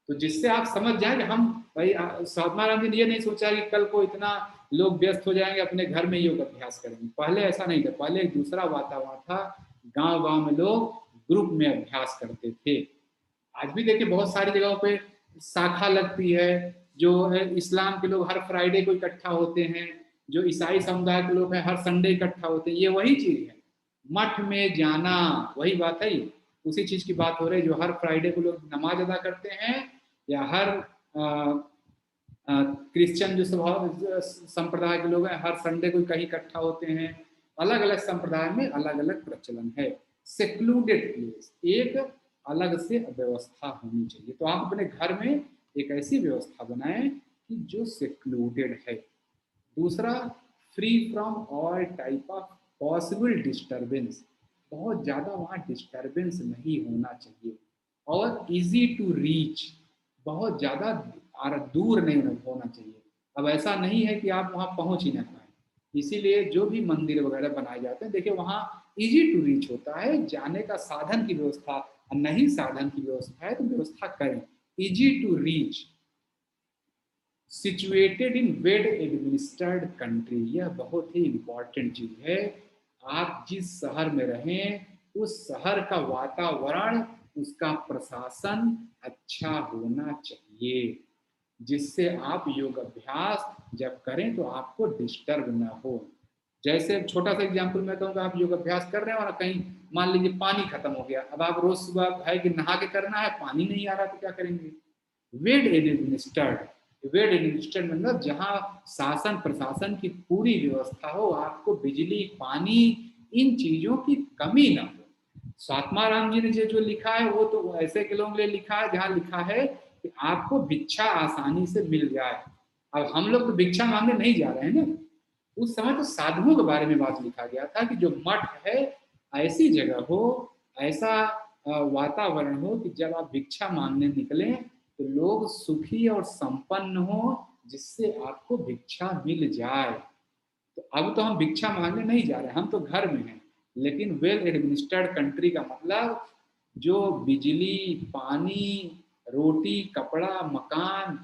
A: तो जिससे आप समझ जाए कि हम भाई स्वात्मा राम जी ने ये नहीं सोचा कि कल को इतना लोग व्यस्त हो जाएंगे अपने घर में योग अभ्यास करेंगे। पहले ऐसा नहीं था, पहले एक दूसरा वातावरण था, गांव गांव में लोग ग्रुप में अभ्यास करते थे। आज भी देखिए बहुत सारी जगहों पे शाखा लगती है, जो है इस्लाम के लोग हर फ्राइडे को इकट्ठा होते हैं, जो ईसाई समुदाय के लोग हैं हर संडे इकट्ठा होते हैं। ये वही चीज है, मठ में जाना, वही बात है। उसी चीज की बात हो रही है, जो हर फ्राइडे को लोग नमाज अदा करते हैं, या हर क्रिश्चियन जो स्वभाव संप्रदाय के लोग हैं हर संडे को कहीं इकट्ठा होते हैं। अलग अलग संप्रदाय में अलग अलग प्रचलन है। सेक्लूडेड प्लेस, एक अलग से व्यवस्था होनी चाहिए। तो आप अपने घर में एक ऐसी व्यवस्था बनाएं कि जो सेक्लूडेड है। दूसरा, free from all type of possible disturbance. बहुत ज़्यादा वहाँ डिस्टर्बेंस नहीं होना चाहिए। और इजी टू रीच, बहुत ज़्यादा दूर नहीं होना चाहिए। अब ऐसा नहीं है कि आप वहाँ पहुँच ही ना पाए, इसीलिए जो भी मंदिर वगैरह बनाए जाते हैं, देखिए वहाँ इजी टू रीच होता है, जाने का साधन की व्यवस्था, नहीं साधन की व्यवस्था है तो व्यवस्था करें। Easy to reach, situated in well administered country, यह बहुत ही इंपॉर्टेंट चीज है। आप जिस शहर में रहें, उस शहर का वातावरण, उसका प्रशासन अच्छा होना चाहिए, जिससे आप योग अभ्यास जब करें तो आपको डिस्टर्ब ना हो। जैसे छोटा सा एग्जांपल मैं कहूँगा, आप योग अभ्यास कर रहे हो और कहीं मान लीजिए पानी खत्म हो गया, अब आप रोज सुबह है कि नहा के करना है, पानी नहीं आ रहा तो क्या करेंगे? वेल एडमिनिस्टर्ड, वेल एडमिनिस्टर्ड मतलब जहाँ शासन प्रशासन की पूरी व्यवस्था हो, आपको बिजली पानी इन चीजों की कमी ना हो। स्वात्मा राम जी ने जो लिखा है वो तो ऐसे के लोगों के लिए लिखा है जहाँ लिखा है कि आपको भिक्षा आसानी से मिल जाए। अब हम लोग तो भिक्षा मांगने नहीं जा रहे हैं ना, उस समय तो साधुओं के बारे में बात लिखा गया था कि जो मठ है ऐसी जगह हो, ऐसा वातावरण हो कि जब आप भिक्षा मांगने निकलें तो लोग सुखी और संपन्न हो, जिससे आपको भिक्षा मिल जाए। तो अब तो हम भिक्षा मांगने नहीं जा रहे, हम तो घर में हैं। लेकिन वेल एडमिनिस्ट्रेड कंट्री का मतलब जो बिजली, पानी, रोटी, कपड़ा, मकान,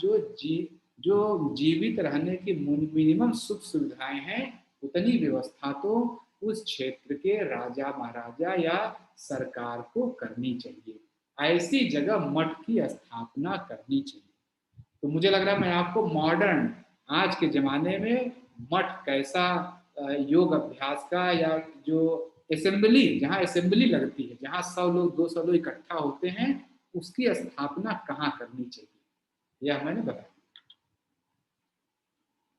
A: जो जीवित रहने की मिनिमम सुख सुविधाएं हैं, उतनी व्यवस्था तो उस क्षेत्र के राजा महाराजा या सरकार को करनी चाहिए। ऐसी जगह मठ की स्थापना करनी चाहिए। तो मुझे लग रहा है मैं आपको मॉडर्न, आज के ज़माने में मठ कैसा योग अभ्यास का, या जो असेंबली, जहाँ असेंबली लगती है, जहाँ 100 लोग 200 लोग इकट्ठा होते हैं, उसकी स्थापना कहाँ करनी चाहिए, यह मैंने बताया।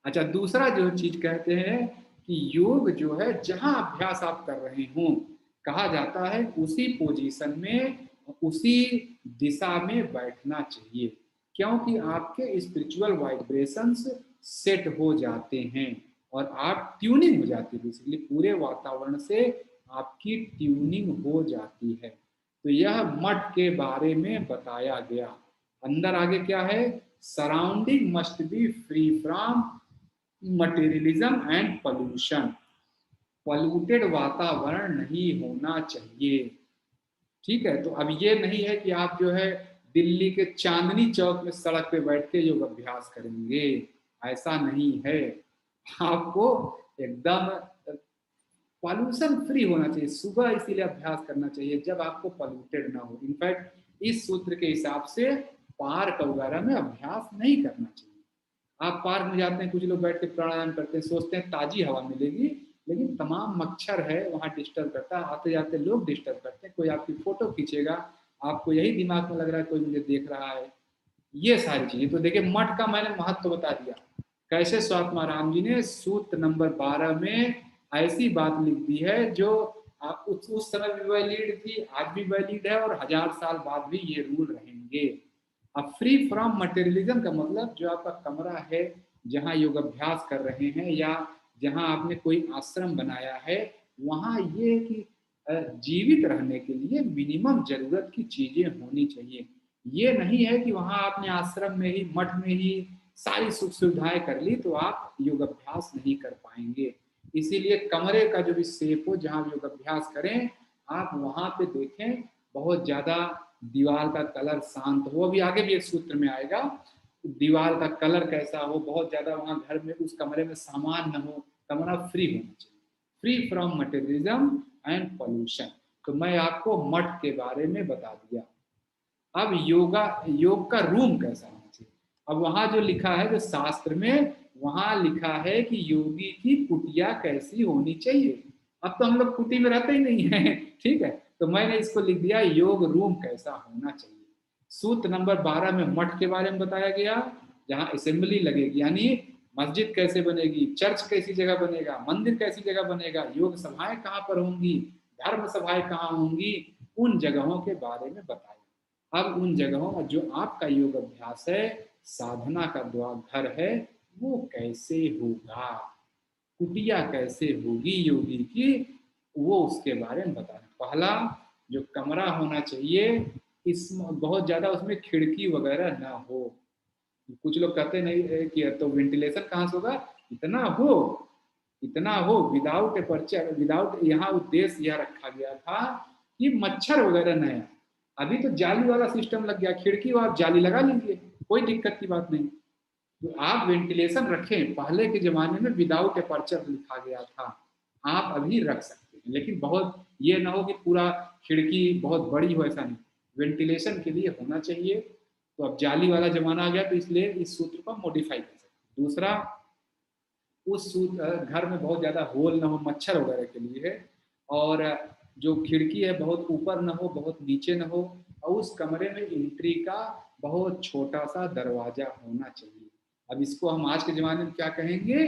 A: अच्छा, दूसरा जो चीज कहते हैं कि योग जो है जहाँ अभ्यास आप कर रहे हो, कहा जाता है उसी पोजीशन में, उसी दिशा में बैठना चाहिए, क्योंकि आपके स्पिरिचुअल वाइब्रेशंस सेट हो जाते हैं और आप ट्यूनिंग हो जाती है, बेसिकली पूरे वातावरण से आपकी ट्यूनिंग हो जाती है। तो यह मठ के बारे में बताया गया। अंदर आगे क्या है, surrounding must be free from materialism and pollution, polluted वातावरण नहीं होना चाहिए। ठीक है, तो अब ये नहीं है कि आप जो है दिल्ली के चांदनी चौक में सड़क पे बैठ के योग अभ्यास करेंगे, ऐसा नहीं है। आपको एकदम पॉल्यूशन फ्री होना चाहिए, सुबह इसीलिए अभ्यास करना चाहिए जब आपको पॉल्यूटेड ना हो। इनफैक्ट इस सूत्र के हिसाब से पार्क वगैरह में अभ्यास नहीं करना चाहिए। आप पार्क में जाते हैं, कुछ लोग बैठ के प्राणायाम करते हैं, सोचते हैं ताजी हवा मिलेगी, लेकिन तमाम मच्छर है वहाँ, डिस्टर्ब करता है, आते जाते लोग डिस्टर्ब करते हैं, कोई आपकी फोटो खींचेगा, आपको यही दिमाग में लग रहा है कोई मुझे देख रहा है, ये सारी चीजें। तो देखिए मठ का मैंने महत्व बता दिया, कैसे स्वात्मा राम जी ने सूत्र नंबर 12 में ऐसी बात लिख दी है जो उस समय भी वैलिड थी, आज भी वैलिड है, और 1000 साल बाद भी ये रूल रहेंगे। अब फ्री फ्रॉम मटेरियलिज्म का मतलब जो आपका कमरा है, जहाँ योग अभ्यास कर रहे हैं, या जहाँ आपने कोई आश्रम बनाया है, वहाँ ये कि जीवित रहने के लिए मिनिमम जरूरत की चीजें होनी चाहिए। ये नहीं है कि वहाँ आपने आश्रम में ही, मठ में ही सारी सुख सुविधाएं कर ली तो आप योग अभ्यास नहीं कर पाएंगे। इसीलिए कमरे का जो भी शेप हो, जहाँ योग अभ्यास करें, आप वहाँ पे देखें बहुत ज्यादा दीवार का कलर शांत हो, अभी आगे भी एक सूत्र में आएगा, दीवार का कलर कैसा हो, बहुत ज्यादा वहाँ घर में उस कमरे में सामान न हो, कमरा फ्री होना चाहिए, free from materialism and pollution. तो मैं आपको मठ के बारे में बता दिया। अब योग का रूम कैसा होना चाहिए। अब वहां जो लिखा है, जो शास्त्र में वहां लिखा है कि योगी की कुटिया कैसी होनी चाहिए। अब तो हम लोग कुटी में रहते ही नहीं है ठीक है, तो मैंने इसको लिख दिया योग रूम कैसा होना चाहिए। सूत्र नंबर 12 में मठ के बारे में बताया गया, जहाँ असेंबली लगेगी, यानी मस्जिद कैसे बनेगी, चर्च कैसी जगह बनेगा, मंदिर कैसी जगह बनेगा, योग सभाएं कहाँ पर होंगी, धर्म सभाएं कहाँ होंगी, उन जगहों के बारे में बताया। अब उन जगहों, जो आपका योग अभ्यास है, साधना का द्वार घर है, वो कैसे होगा, कुटिया कैसे होगी योगी की, वो उसके बारे में बताना। पहला जो कमरा होना चाहिए, इस बहुत ज्यादा उसमें खिड़की वगैरह ना हो। कुछ लोग कहते नहीं कि तो वेंटिलेशन कहाँ से होगा, इतना हो, इतना हो विदाउट ए पर्चर, विदाउट, यहाँ उद्देश्य यह रखा गया था कि मच्छर वगैरह न आए। अभी तो जाली वाला सिस्टम लग गया, खिड़की हो आप जाली लगा लीजिए, कोई दिक्कत की बात नहीं। तो आप वेंटिलेशन रखें, पहले के जमाने में विदाउट अपर्चर लिखा गया था, आप अभी रख सकते हैं, लेकिन बहुत ये ना हो कि पूरा खिड़की बहुत बड़ी हो, ऐसा नहीं, वेंटिलेशन के लिए होना चाहिए। तो अब जाली वाला जमाना आ गया, तो इसलिए इस सूत्र को मॉडिफाई कर सकते हैं। दूसरा, उस घर में बहुत ज़्यादा होल ना हो मच्छर वगैरह के लिए, और जो खिड़की है बहुत ऊपर ना हो बहुत नीचे ना हो, और उस कमरे में एंट्री का बहुत छोटा सा दरवाजा होना चाहिए। अब इसको हम आज के ज़माने में क्या कहेंगे,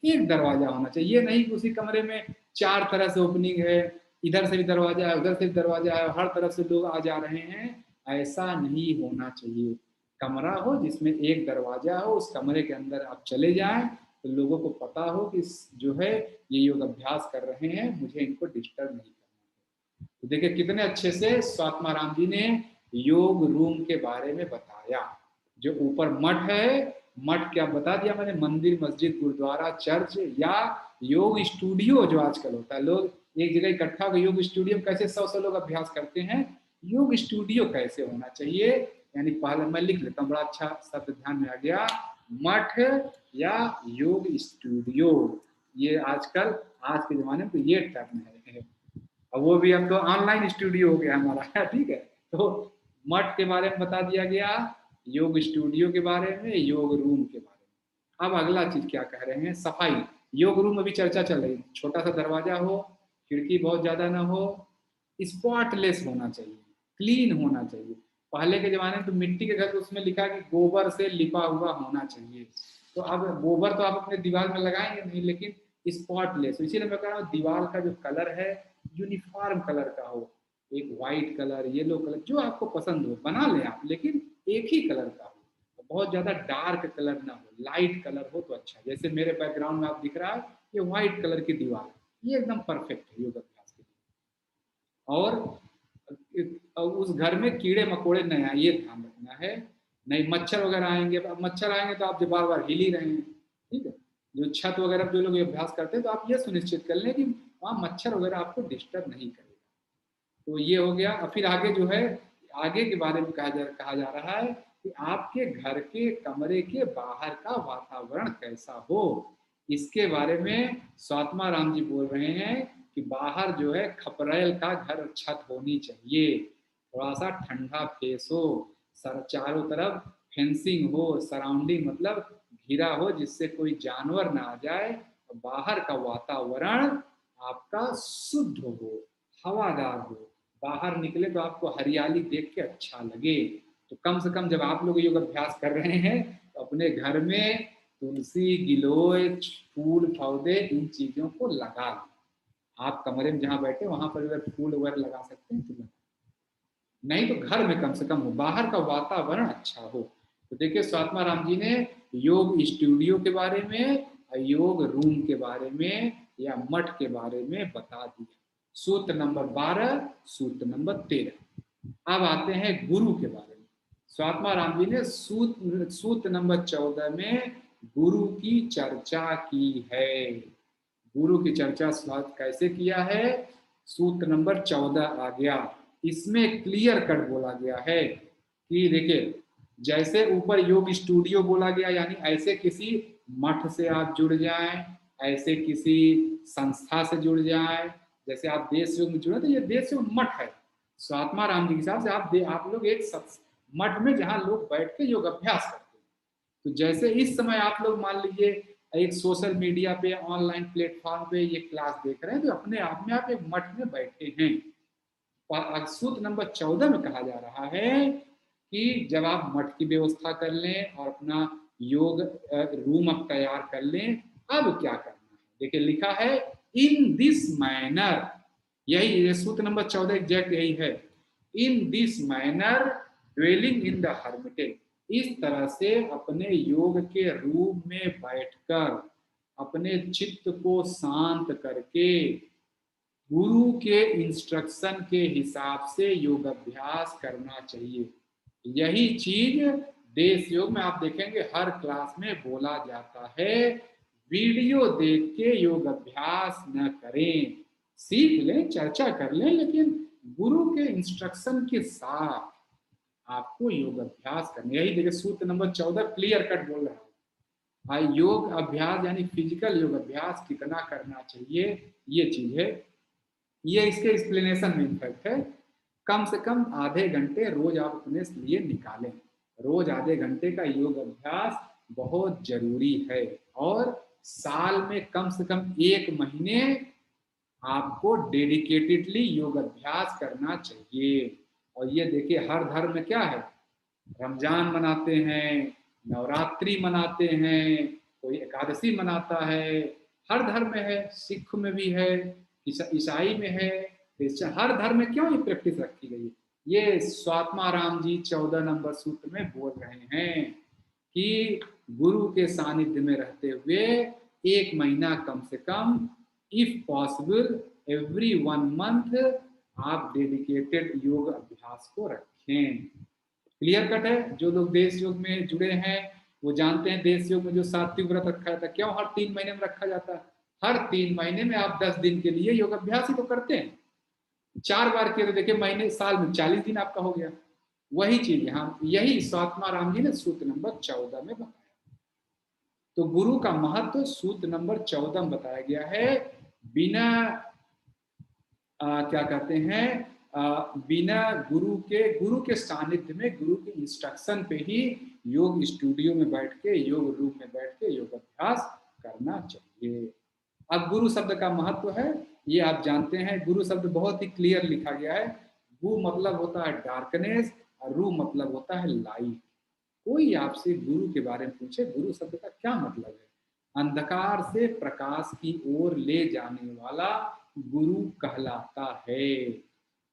A: एक दरवाजा होना चाहिए। ये नहीं कि उसी कमरे में 4 तरह से ओपनिंग है, इधर से भी दरवाजा है, उधर से भी दरवाजा है, हर तरफ से लोग आ जा रहे हैं, ऐसा नहीं होना चाहिए। कमरा हो जिसमें एक दरवाजा हो, उस कमरे के अंदर आप चले जाएं, तो लोगों को पता हो कि जो है ये योग अभ्यास कर रहे हैं, मुझे इनको डिस्टर्ब नहीं करना। तो देखिए कितने अच्छे से स्वात्माराम जी ने योग रूम के बारे में बताया। जो ऊपर मठ है, मठ क्या बता दिया मैंने, मंदिर, मस्जिद, गुरुद्वारा, चर्च या योग स्टूडियो जो आजकल होता है, लोग एक जगह इकट्ठा होकर योग स्टूडियो में कैसे 100 लोग अभ्यास करते हैं, योग स्टूडियो कैसे होना चाहिए। यानी पहले मैं लिख लेता हूँ, बड़ा अच्छा शब्द ध्यान में आ गया, मठ या योग स्टूडियो। ये आजकल आज के जमाने में तो ये टर्म है, और वो भी अब तो ऑनलाइन स्टूडियो हो गया हमारा ठीक है। तो मठ के बारे में बता दिया गया, योग स्टूडियो के बारे में, योग रूम के बारे में। अब अगला चीज क्या कह रहे हैं, सफाई। योग रूम में भी चर्चा चल रही है, छोटा सा दरवाजा हो, खिड़की बहुत ज्यादा ना हो, स्पॉटलेस होना चाहिए, क्लीन होना चाहिए। पहले के जमाने में तो मिट्टी के घर, उसमें लिखा कि गोबर से लिपा हुआ होना चाहिए। तो अब गोबर तो आप अपने दीवार में लगाएंगे नहीं, लेकिन स्पॉटलेस, इसीलिए मैं कह रहा हूँ दीवार का जो कलर है यूनिफॉर्म कलर का हो, एक व्हाइट कलर, येलो कलर, जो आपको पसंद हो बना लें आप, लेकिन एक ही कलर का हो, बहुत ज्यादा डार्क कलर ना हो, लाइट कलर हो तो अच्छा। जैसे मेरे बैकग्राउंड में आप दिख रहा है, ये व्हाइट कलर की दीवार, ये एकदम परफेक्ट है योग अभ्यास के लिए। और उस घर में कीड़े मकोड़े नहीं आए, ये ध्यान रखना है। नहीं मच्छर वगैरह आएंगे, अब मच्छर आएंगे तो आप जो बार बार हिल ही रहे हैं, ठीक है। जो छत वगैरह जो लोग अभ्यास करते हैं, तो आप ये सुनिश्चित कर लें कि वहाँ मच्छर वगैरह आपको डिस्टर्ब नहीं करेगा। तो ये हो गया। और फिर आगे जो है, आगे के बारे में कहा जा रहा है कि आपके घर के कमरे के बाहर का वातावरण कैसा हो, इसके बारे में स्वात्मा राम जी बोल रहे हैं कि बाहर जो है खपरेल का घर छत होनी चाहिए, थोड़ा सा ठंडा फेस हो, सर चारों तरफ फेंसिंग हो, सराउंडिंग मतलब घिरा हो, जिससे कोई जानवर ना आ जाए, और बाहर का वातावरण आपका शुद्ध हो, हवादार हो, बाहर निकले तो आपको हरियाली देख के अच्छा लगे। तो कम से कम जब आप लोग योग अभ्यास कर रहे हैं, तो अपने घर में तुलसी, गिलोय, फूल पौधे, इन चीजों को लगा लें। आप कमरे में जहाँ बैठे वहां पर अगर फूल वगैरह लगा सकते हैं तो लगा, नहीं तो घर में कम से कम हो, बाहर का वातावरण अच्छा हो। तो देखिए स्वात्मा राम जी ने योग स्टूडियो के बारे में, योग रूम के बारे में या मठ के बारे में बता दिया। सूत्र नंबर 12, सूत्र नंबर 13। अब आते हैं गुरु के बारे में। स्वात्मा राम जी ने सूत्र नंबर 14 में गुरु की चर्चा की है। गुरु की चर्चा कैसे किया है, सूत्र नंबर 14 आ गया। इसमें क्लियर कट बोला गया है कि देखिए, जैसे ऊपर योग स्टूडियो बोला गया, यानी ऐसे किसी मठ से आप जुड़ जाएं, ऐसे किसी संस्था से जुड़ जाएं। जैसे आप देश योग में जुड़े, तो ये देश योग मठ है। स्वात्मा राम जी के हिसाब से आप लोग एक मठ में जहां लोग बैठ के योग अभ्यास करते हैं। तो जैसे इस समय आप लोग मान लीजिए एक सोशल मीडिया पे, ऑनलाइन प्लेटफॉर्म पे ये क्लास देख रहे हैं, तो अपने आप में आप एक मठ में बैठे हैं। और सूत्र नंबर 14 में कहा जा रहा है कि जब आप मठ की व्यवस्था कर लें और अपना योग रूम अब तैयार कर लें, अब क्या करना है। देखिए लिखा है इन दिस मैनर, यही सूत्र नंबर 14 एग्जैक्ट यही है। In this manner dwelling in the Hermitage, इस तरह से अपने योग के रूम में बैठकर अपने चित्त को शांत करके गुरु के इंस्ट्रक्शन के हिसाब से योग अभ्यास करना चाहिए। यही चीज देश योग में आप देखेंगे हर क्लास में बोला जाता है। वीडियो देख के योग अभ्यास न करें, सीख लें, चर्चा कर लें, लेकिन गुरु के इंस्ट्रक्शन के साथ आपको योग अभ्यास करना। यही देखिए सूत्र नंबर 14 क्लियर कट बोल रहा है। योग अभ्यास यानी फिजिकल योग अभ्यास कितना करना चाहिए, ये चीज है। ये इसके एक्सप्लेनेशन में इनफैक्ट है। कम से कम आधे घंटे रोज आप अपने लिए निकालें। रोज आधे घंटे का योग अभ्यास बहुत जरूरी है, और साल में कम से कम 1 महीने आपको डेडिकेटेडली योग अभ्यास करना चाहिए। और ये देखिए हर धर्म में क्या है, रमजान मनाते हैं, नवरात्रि मनाते हैं, कोई एकादशी मनाता है, हर धर्म में है, सिख में भी है, ईसाई में है, हर धर्म में क्यों ये प्रैक्टिस रखी गई है। ये स्वात्मा राम जी 14 नंबर सूत्र में बोल रहे हैं कि गुरु के सानिध्य में रहते हुए 1 महीना कम से कम, इफ पॉसिबल एवरी 1 मंथ, आप डेडिकेटेड योग अभ्यास को रखें। क्लियर कट है। जो लोग देश योग में जुड़े हैं वो जानते हैं देश योग में जो सात्विक व्रत रखा जाता है, क्यों हर 3 महीने में रखा जाता है? हर 3 महीने में आप 10 दिन के लिए योग अभ्यास ही तो करते हैं। 4 बार किए तो देखिए महीने साल में 40 दिन आपका हो गया। वही चीज यहाँ, यही स्वात्मा राम जी ने सूत्र नंबर 14 में बताया। तो गुरु का महत्व सूत्र नंबर 14 में बताया गया है। बिना क्या कहते हैं, बिना गुरु के सानिध्य में, गुरु के इंस्ट्रक्शन पे ही योग स्टूडियो में बैठ के, योग रूम में बैठ के योग अभ्यास करना चाहिए। अब गुरु शब्द का महत्व है ये आप जानते हैं। गुरु शब्द बहुत ही क्लियर लिखा गया है। गु मतलब होता है डार्कनेस और रू मतलब होता है लाइट। कोई आपसे गुरु के बारे में पूछे गुरु शब्द का क्या मतलब है, अंधकार से प्रकाश की ओर ले जाने वाला गुरु कहलाता है।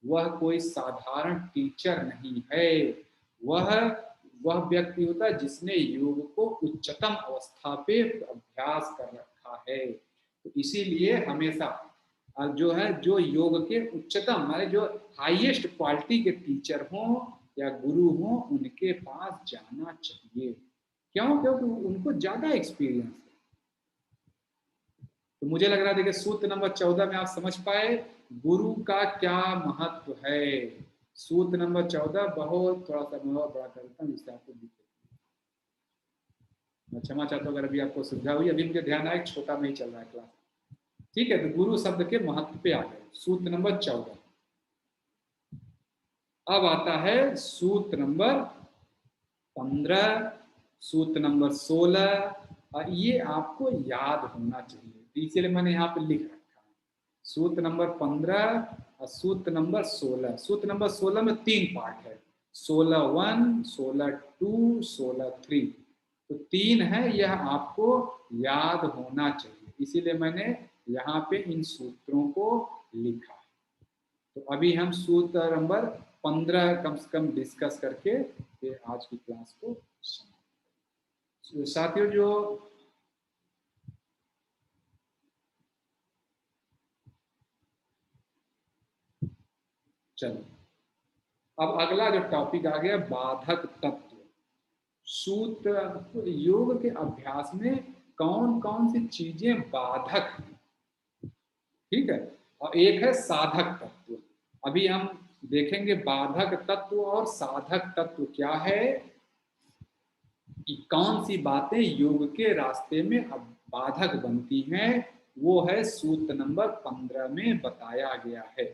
A: वह कोई साधारण टीचर नहीं है, वह व्यक्ति होता है जिसने योग को उच्चतम अवस्था पे अभ्यास कर रखा है। तो इसीलिए हमेशा जो है, जो योग के उच्चतम माने जो हाईएस्ट क्वालिटी के टीचर हों या गुरु हों, उनके पास जाना चाहिए। क्यों? क्योंकि उनको ज्यादा एक्सपीरियंस है। तो मुझे लग रहा है देखिए सूत्र नंबर 14 में आप समझ पाए गुरु का क्या महत्व है। सूत्र नंबर 14 बहुत थोड़ा सा मैं और बड़ा करता हूँ जिससे आपको दिखे। मैं क्षमा चाहता हूँ अगर अभी आपको सुविधा हुई। अभी मुझे ध्यान आया छोटा में ही चल रहा है क्लास। ठीक है, तो गुरु शब्द के महत्व पे आ गए। सूत्र नंबर 14। अब आता है सूत्र नंबर 15, सूत्र नंबर 16। और ये आपको याद होना चाहिए, इसलिए मैंने यहाँ पे लिख रखा है। सूत्र नंबर 15 और सूत्र नंबर 16। सूत्र नंबर 16 में 3 पार्ट है, 16(1), 16(2), 16(3). तो 3 है, यह आपको याद होना चाहिए, इसीलिए मैंने यहाँ पे इन सूत्रों को लिखा है। तो अभी हम सूत्र नंबर 15 कम से कम डिस्कस करके फिर आज की क्लास को साथियों। जो चलो अब अगला जो टॉपिक आ गया बाधक तत्व। सूत्र योग के अभ्यास में कौन कौन सी चीजें बाधक हैं, ठीक है, और एक है साधक तत्व। अभी हम देखेंगे बाधक तत्व और साधक तत्व क्या है, कि कौन सी बातें योग के रास्ते में अब बाधक बनती हैं। वो है सूत्र नंबर 15 में बताया गया है।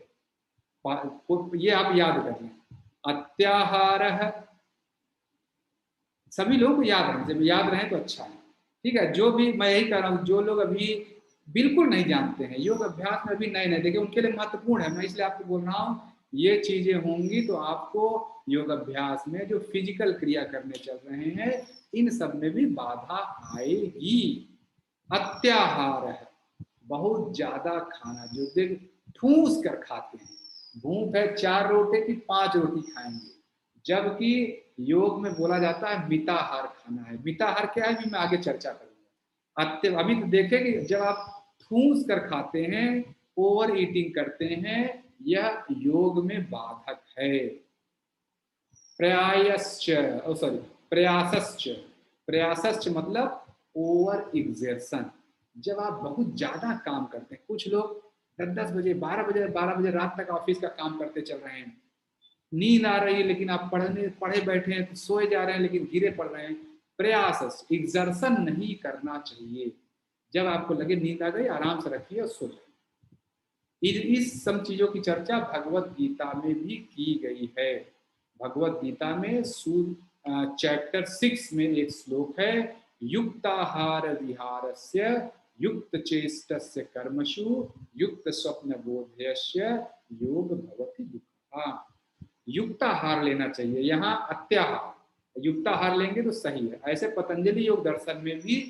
A: ये आप याद कर लें। अत्याहार, सभी लोग को याद रहे, जब याद रहे तो अच्छा है। ठीक है, जो भी मैं यही कह रहा हूँ, जो लोग अभी बिल्कुल नहीं जानते हैं योग अभ्यास में, अभी नए नए, देखिए उनके लिए महत्वपूर्ण है। मैं इसलिए आपको बोल रहा हूँ ये चीजें होंगी तो आपको योग अभ्यास में जो फिजिकल क्रिया करने चल रहे हैं इन सब में भी बाधा आएगी। अत्याहार है, बहुत ज्यादा खाना, जो देख ठूस कर खाते हैं। भूख है 4 रोटी की 5 रोटी खाएंगे, जबकि योग में बोला जाता है मिताहार खाना है। मिताहार क्या है भी मैं आगे चर्चा करूंगा। अभी तो देखेंगे जब आप ठूस कर खाते हैं, ओवर ईटिंग करते हैं, यह योग में बाधक है। प्रयासश्च, प्रयासश्च मतलब ओवर एग्जर्शन। जब आप बहुत ज्यादा काम करते हैं, कुछ लोग 10-10 बजे 12 बजे रात तक ऑफिस का काम करते चल रहे हैं, नींद आ रही है लेकिन आप पढ़े बैठे हैं, तो सोए जा रहे हैं लेकिन गिरे पड़ रहे हैं। प्रयास एग्जर्शन नहीं करना चाहिए। जब आपको लगे नींद आ गई आराम से रखिए और सो जाइए। इस सब चीजों की चर्चा भगवत गीता में भी की गई है। भगवत गीता में चैप्टर 6 में एक श्लोक है, युक्ताहार विहारस्य युक्त चेष्टस्य कर्मसु युक्त स्वप्न बोधयस्य योग भवति दुःखः। युक्ताहार लेना चाहिए, यहाँ अत्याहार। युक्ताहार लेंगे तो सही है। ऐसे पतंजलि योग दर्शन में भी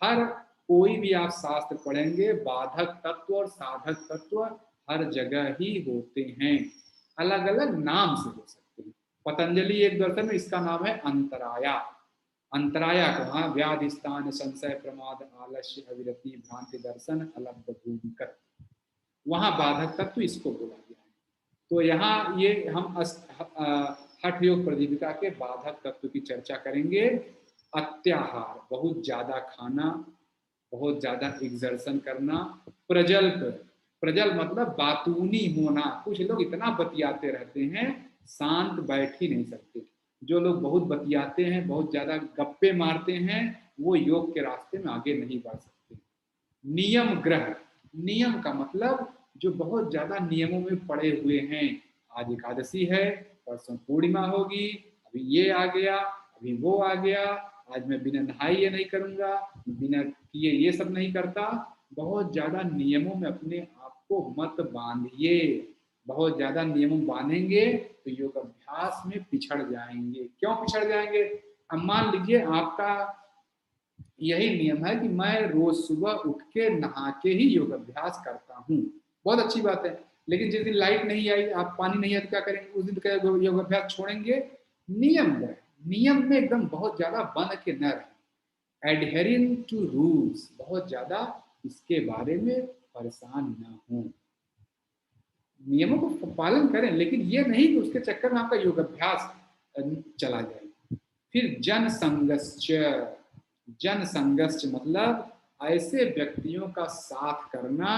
A: हर कोई भी आप शास्त्र पढ़ेंगे, बाधक तत्व और साधक तत्व हर जगह ही होते हैं, अलग अलग नाम से हो सकते हैं। पतंजलि एक दर्शन में इसका नाम है अंतराया, अंतराया को, हाँ, व्याधि स्थान संशय प्रमाद आलस्य अविरति भ्रांति दर्शन अलब्ध भूमिकत, वहां बाधक तत्व इसको बोला गया है। तो यहाँ ये हम हठ योग प्रदीपिका के बाधक तत्व की चर्चा करेंगे। अत्याहार, बहुत ज्यादा खाना, बहुत ज्यादा एग्जर्शन करना, प्रजल्प, प्रजल मतलब बातूनी होना, कुछ लोग इतना बतियाते रहते हैं शांत बैठ ही नहीं सकते। जो लोग बहुत बतियाते हैं, बहुत ज्यादा गप्पे मारते हैं, वो योग के रास्ते में आगे नहीं बढ़ सकते। नियम ग्रह, नियम का मतलब जो बहुत ज्यादा नियमों में पड़े हुए हैं, आज एकादशी है, परसों पूर्णिमा होगी, अभी ये आ गया, अभी वो आ गया, आज मैं बिना नहाए ये नहीं करूंगा, बिना किए ये सब नहीं करता। बहुत ज्यादा नियमों में अपने आप को मत बांधिए। बहुत ज्यादा नियमों में बांधेंगे तो योग अभ्यास में पिछड़ जाएंगे। क्यों पिछड़ जाएंगे? अब मान लीजिए आपका यही नियम है कि मैं रोज सुबह उठ के नहा के ही योग अभ्यास करता हूँ, बहुत अच्छी बात है। लेकिन जिस दिन लाइट नहीं आई, आप पानी नहीं आया तो क्या करेंगे? उस दिन क्या योग अभ्यास छोड़ेंगे? नियम है, नियम में एकदम बहुत ज्यादा बन के न रहे, एडहेरिंग टू रूल्स, बहुत ज्यादा इसके बारे में परेशान ना हो, नियमों को पालन करें, लेकिन ये नहीं कि उसके चक्कर में आपका योग अभ्यास चला जाए। फिर जन संगश्च, जन संगश्च मतलब ऐसे व्यक्तियों का साथ करना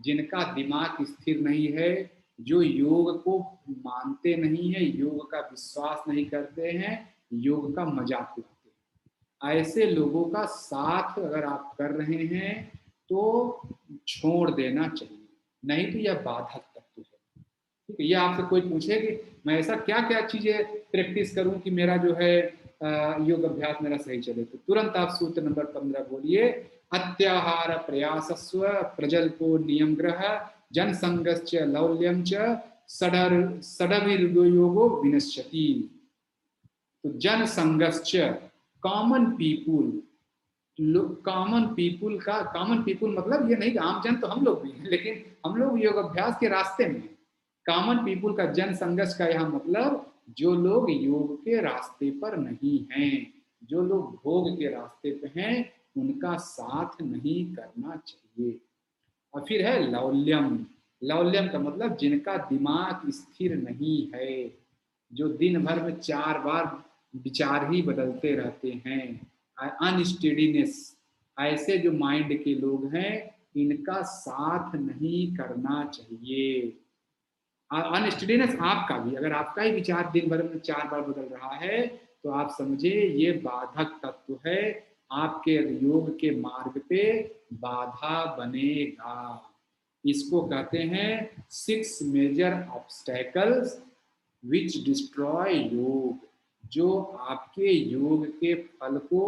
A: जिनका दिमाग स्थिर नहीं है, जो योग को मानते नहीं है, योग का विश्वास नहीं करते हैं, योग का मजाक उड़ाते हैं। ऐसे लोगों का साथ अगर आप कर रहे हैं तो छोड़ देना चाहिए, नहीं तो यह बाधक तत्व है। ठीक है, ये आपसे कोई पूछे कि मैं ऐसा क्या क्या चीजें प्रैक्टिस करूं कि मेरा जो है योग अभ्यास मेरा सही चले, तो तुरंत आप सूत्र नंबर 15 बोलिए। अत्याहार प्रयासस्व प्रजल्पो नियम ग्रह जन संगश्च लौल्यम च सडविर्योगो विनश्यति। तो जन संगश्च, कॉमन पीपुल, कॉमन पीपुल का, कॉमन पीपुल मतलब ये नहीं कि आम जन तो हम लोग भी हैं, लेकिन हम लोग योग अभ्यास के रास्ते में। कॉमन पीपुल का, जन संघर्ष का यहाँ मतलब जो लोग योग के रास्ते पर नहीं हैं, जो लोग भोग के रास्ते पे हैं, उनका साथ नहीं करना चाहिए। और फिर है लौल्यम, लौल्यम का मतलब जिनका दिमाग स्थिर नहीं है, जो दिन भर में 4 बार विचार ही बदलते रहते हैं, अनस्टेडीनेस, ऐसे जो माइंड के लोग हैं इनका साथ नहीं करना चाहिए। अनस्टेडीनेस आपका भी, अगर आपका ही विचार दिन भर में 4 बार बदल रहा है तो आप समझे ये बाधक तत्व है, आपके योग के मार्ग पे बाधा बनेगा। इसको कहते हैं 6 मेजर ऑब्स्टेकल्स विच डिस्ट्रॉय योग, जो आपके योग के फल को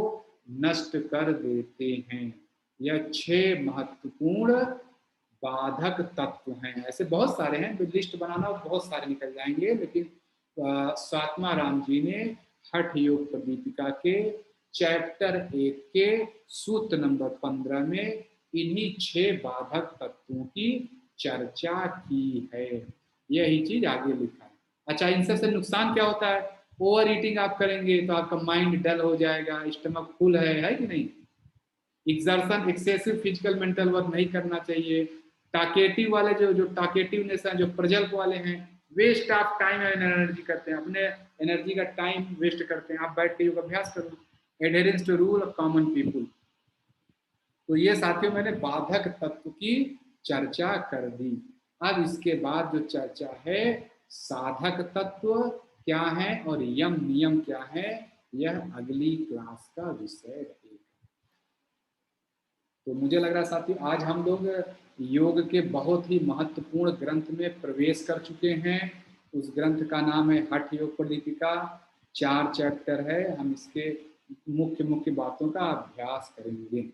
A: नष्ट कर देते हैं। यह 6 महत्वपूर्ण बाधक तत्व हैं। ऐसे बहुत सारे हैं, जो लिस्ट बनाना बहुत सारे निकल जाएंगे, लेकिन स्वात्मा राम जी ने हठ योग प्रदीपिका के चैप्टर 1 के सूत्र नंबर 15 में इन्हीं 6 बाधक तत्वों की चर्चा की है। यही चीज आगे लिखा है। अच्छा, इन सबसे नुकसान क्या होता है? ओवर ईटिंग आप करेंगे तो आपका माइंड डल हो जाएगा, स्टमक फुल है कि नहीं। Exertion, excessive physical mental work नहीं करना चाहिए। टाकेटिव वाले जो टाकेटिवनेस है, जो प्रजल्प वाले हैं, waste of time and energy करते हैं, अपने एनर्जी का टाइम वेस्ट करते हैं। आप बैठ के योग अभ्यास करो। Adherence to rule of common people. तो ये साथियों मैंने बाधक तत्व की चर्चा कर दी। अब इसके बाद जो चर्चा है साधक तत्व क्या है और यम नियम क्या है, यह अगली क्लास का विषय रहेगा। तो मुझे लग रहा साथियों आज हम लोग योग के बहुत ही महत्वपूर्ण ग्रंथ में प्रवेश कर चुके हैं। उस ग्रंथ का नाम है हठ योग प्रदीपिका। 4 चैप्टर है, हम इसके मुख्य मुख्य बातों का अभ्यास करेंगे।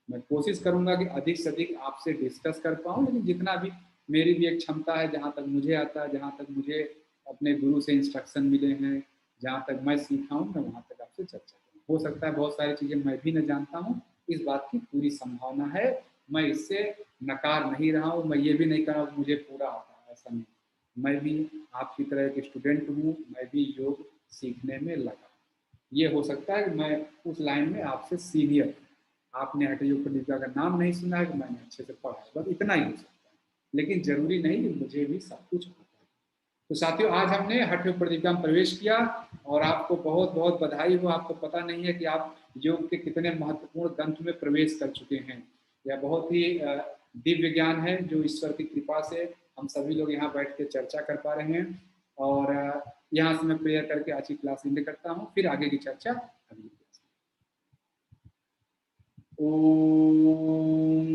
A: मैं कोशिश करूंगा कि अधिक से अधिक आपसे डिस्कस कर पाऊँ, लेकिन जितना भी मेरी भी एक क्षमता है, जहाँ तक मुझे आता है, जहाँ तक मुझे अपने गुरु से इंस्ट्रक्शन मिले हैं, जहाँ तक मैं सीखा हूँ, मैं वहाँ तक आपसे चर्चा करूँ। हो सकता है बहुत सारी चीज़ें मैं भी न जानता हूँ, इस बात की पूरी संभावना है। मैं इससे नकार नहीं रहा हूँ, मैं ये भी नहीं कह रहा हूँ मुझे पूरा आता है, ऐसा नहीं। मैं भी आपकी तरह एक स्टूडेंट हूँ, मैं भी योग सीखने में लगा। ये हो सकता है कि मैं उस लाइन में आपसे सीनियर, आपने हठयोग प्रतियोगिता का नाम नहीं सुना है कि मैंने अच्छे से पढ़ा है, बस इतना ही हो सकता है, लेकिन जरूरी नहीं कि मुझे भी सब कुछ आता है। तो साथियों, आज हमने हठयोग प्रतियोगिता में प्रवेश किया और आपको बहुत बहुत बधाई हो। आपको पता नहीं है कि आप योग के कितने महत्वपूर्ण ग्रंथ में प्रवेश कर चुके हैं। यह बहुत ही दिव्य ज्ञान है जो ईश्वर की कृपा से हम सभी लोग यहाँ बैठ के चर्चा कर पा रहे हैं। और यहाँ से मैं प्रेयर करके आज की क्लास एंड करता हूँ, फिर आगे की चर्चा अगली क्लास में। ओम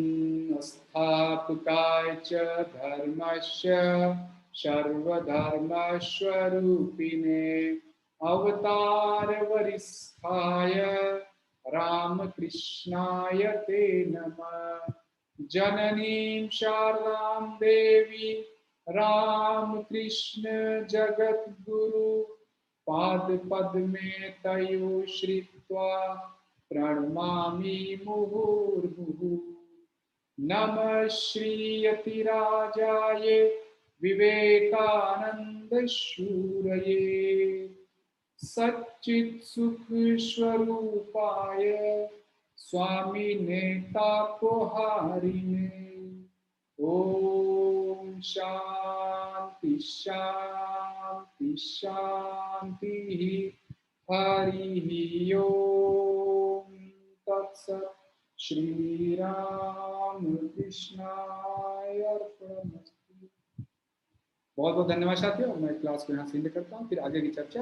A: स्थापकाय च धर्मस्य सर्वधर्मस्वरूपिणे अवतार वरिष्ठाय रामकृष्णाय ते नमः। जननीं शारदां देवी रामकृष्ण जगद्गुरु पाद पद्मे तयो श्रित्वा प्रणमामि मुहुर्मुहुः। नमः श्रीयतिराजाय विवेकानंद शूरये सच्चित् सुख स्वरूपाय स्वामिने तापोहारिणे। ओम शांति शांति शांति। हरि ओम तत्सत्। श्री राम कृष्णाय अर्पणमस्तु। बहुत बहुत धन्यवाद साथियों, मैं क्लास को यहाँ से एंड करता हूँ, फिर आगे की चर्चा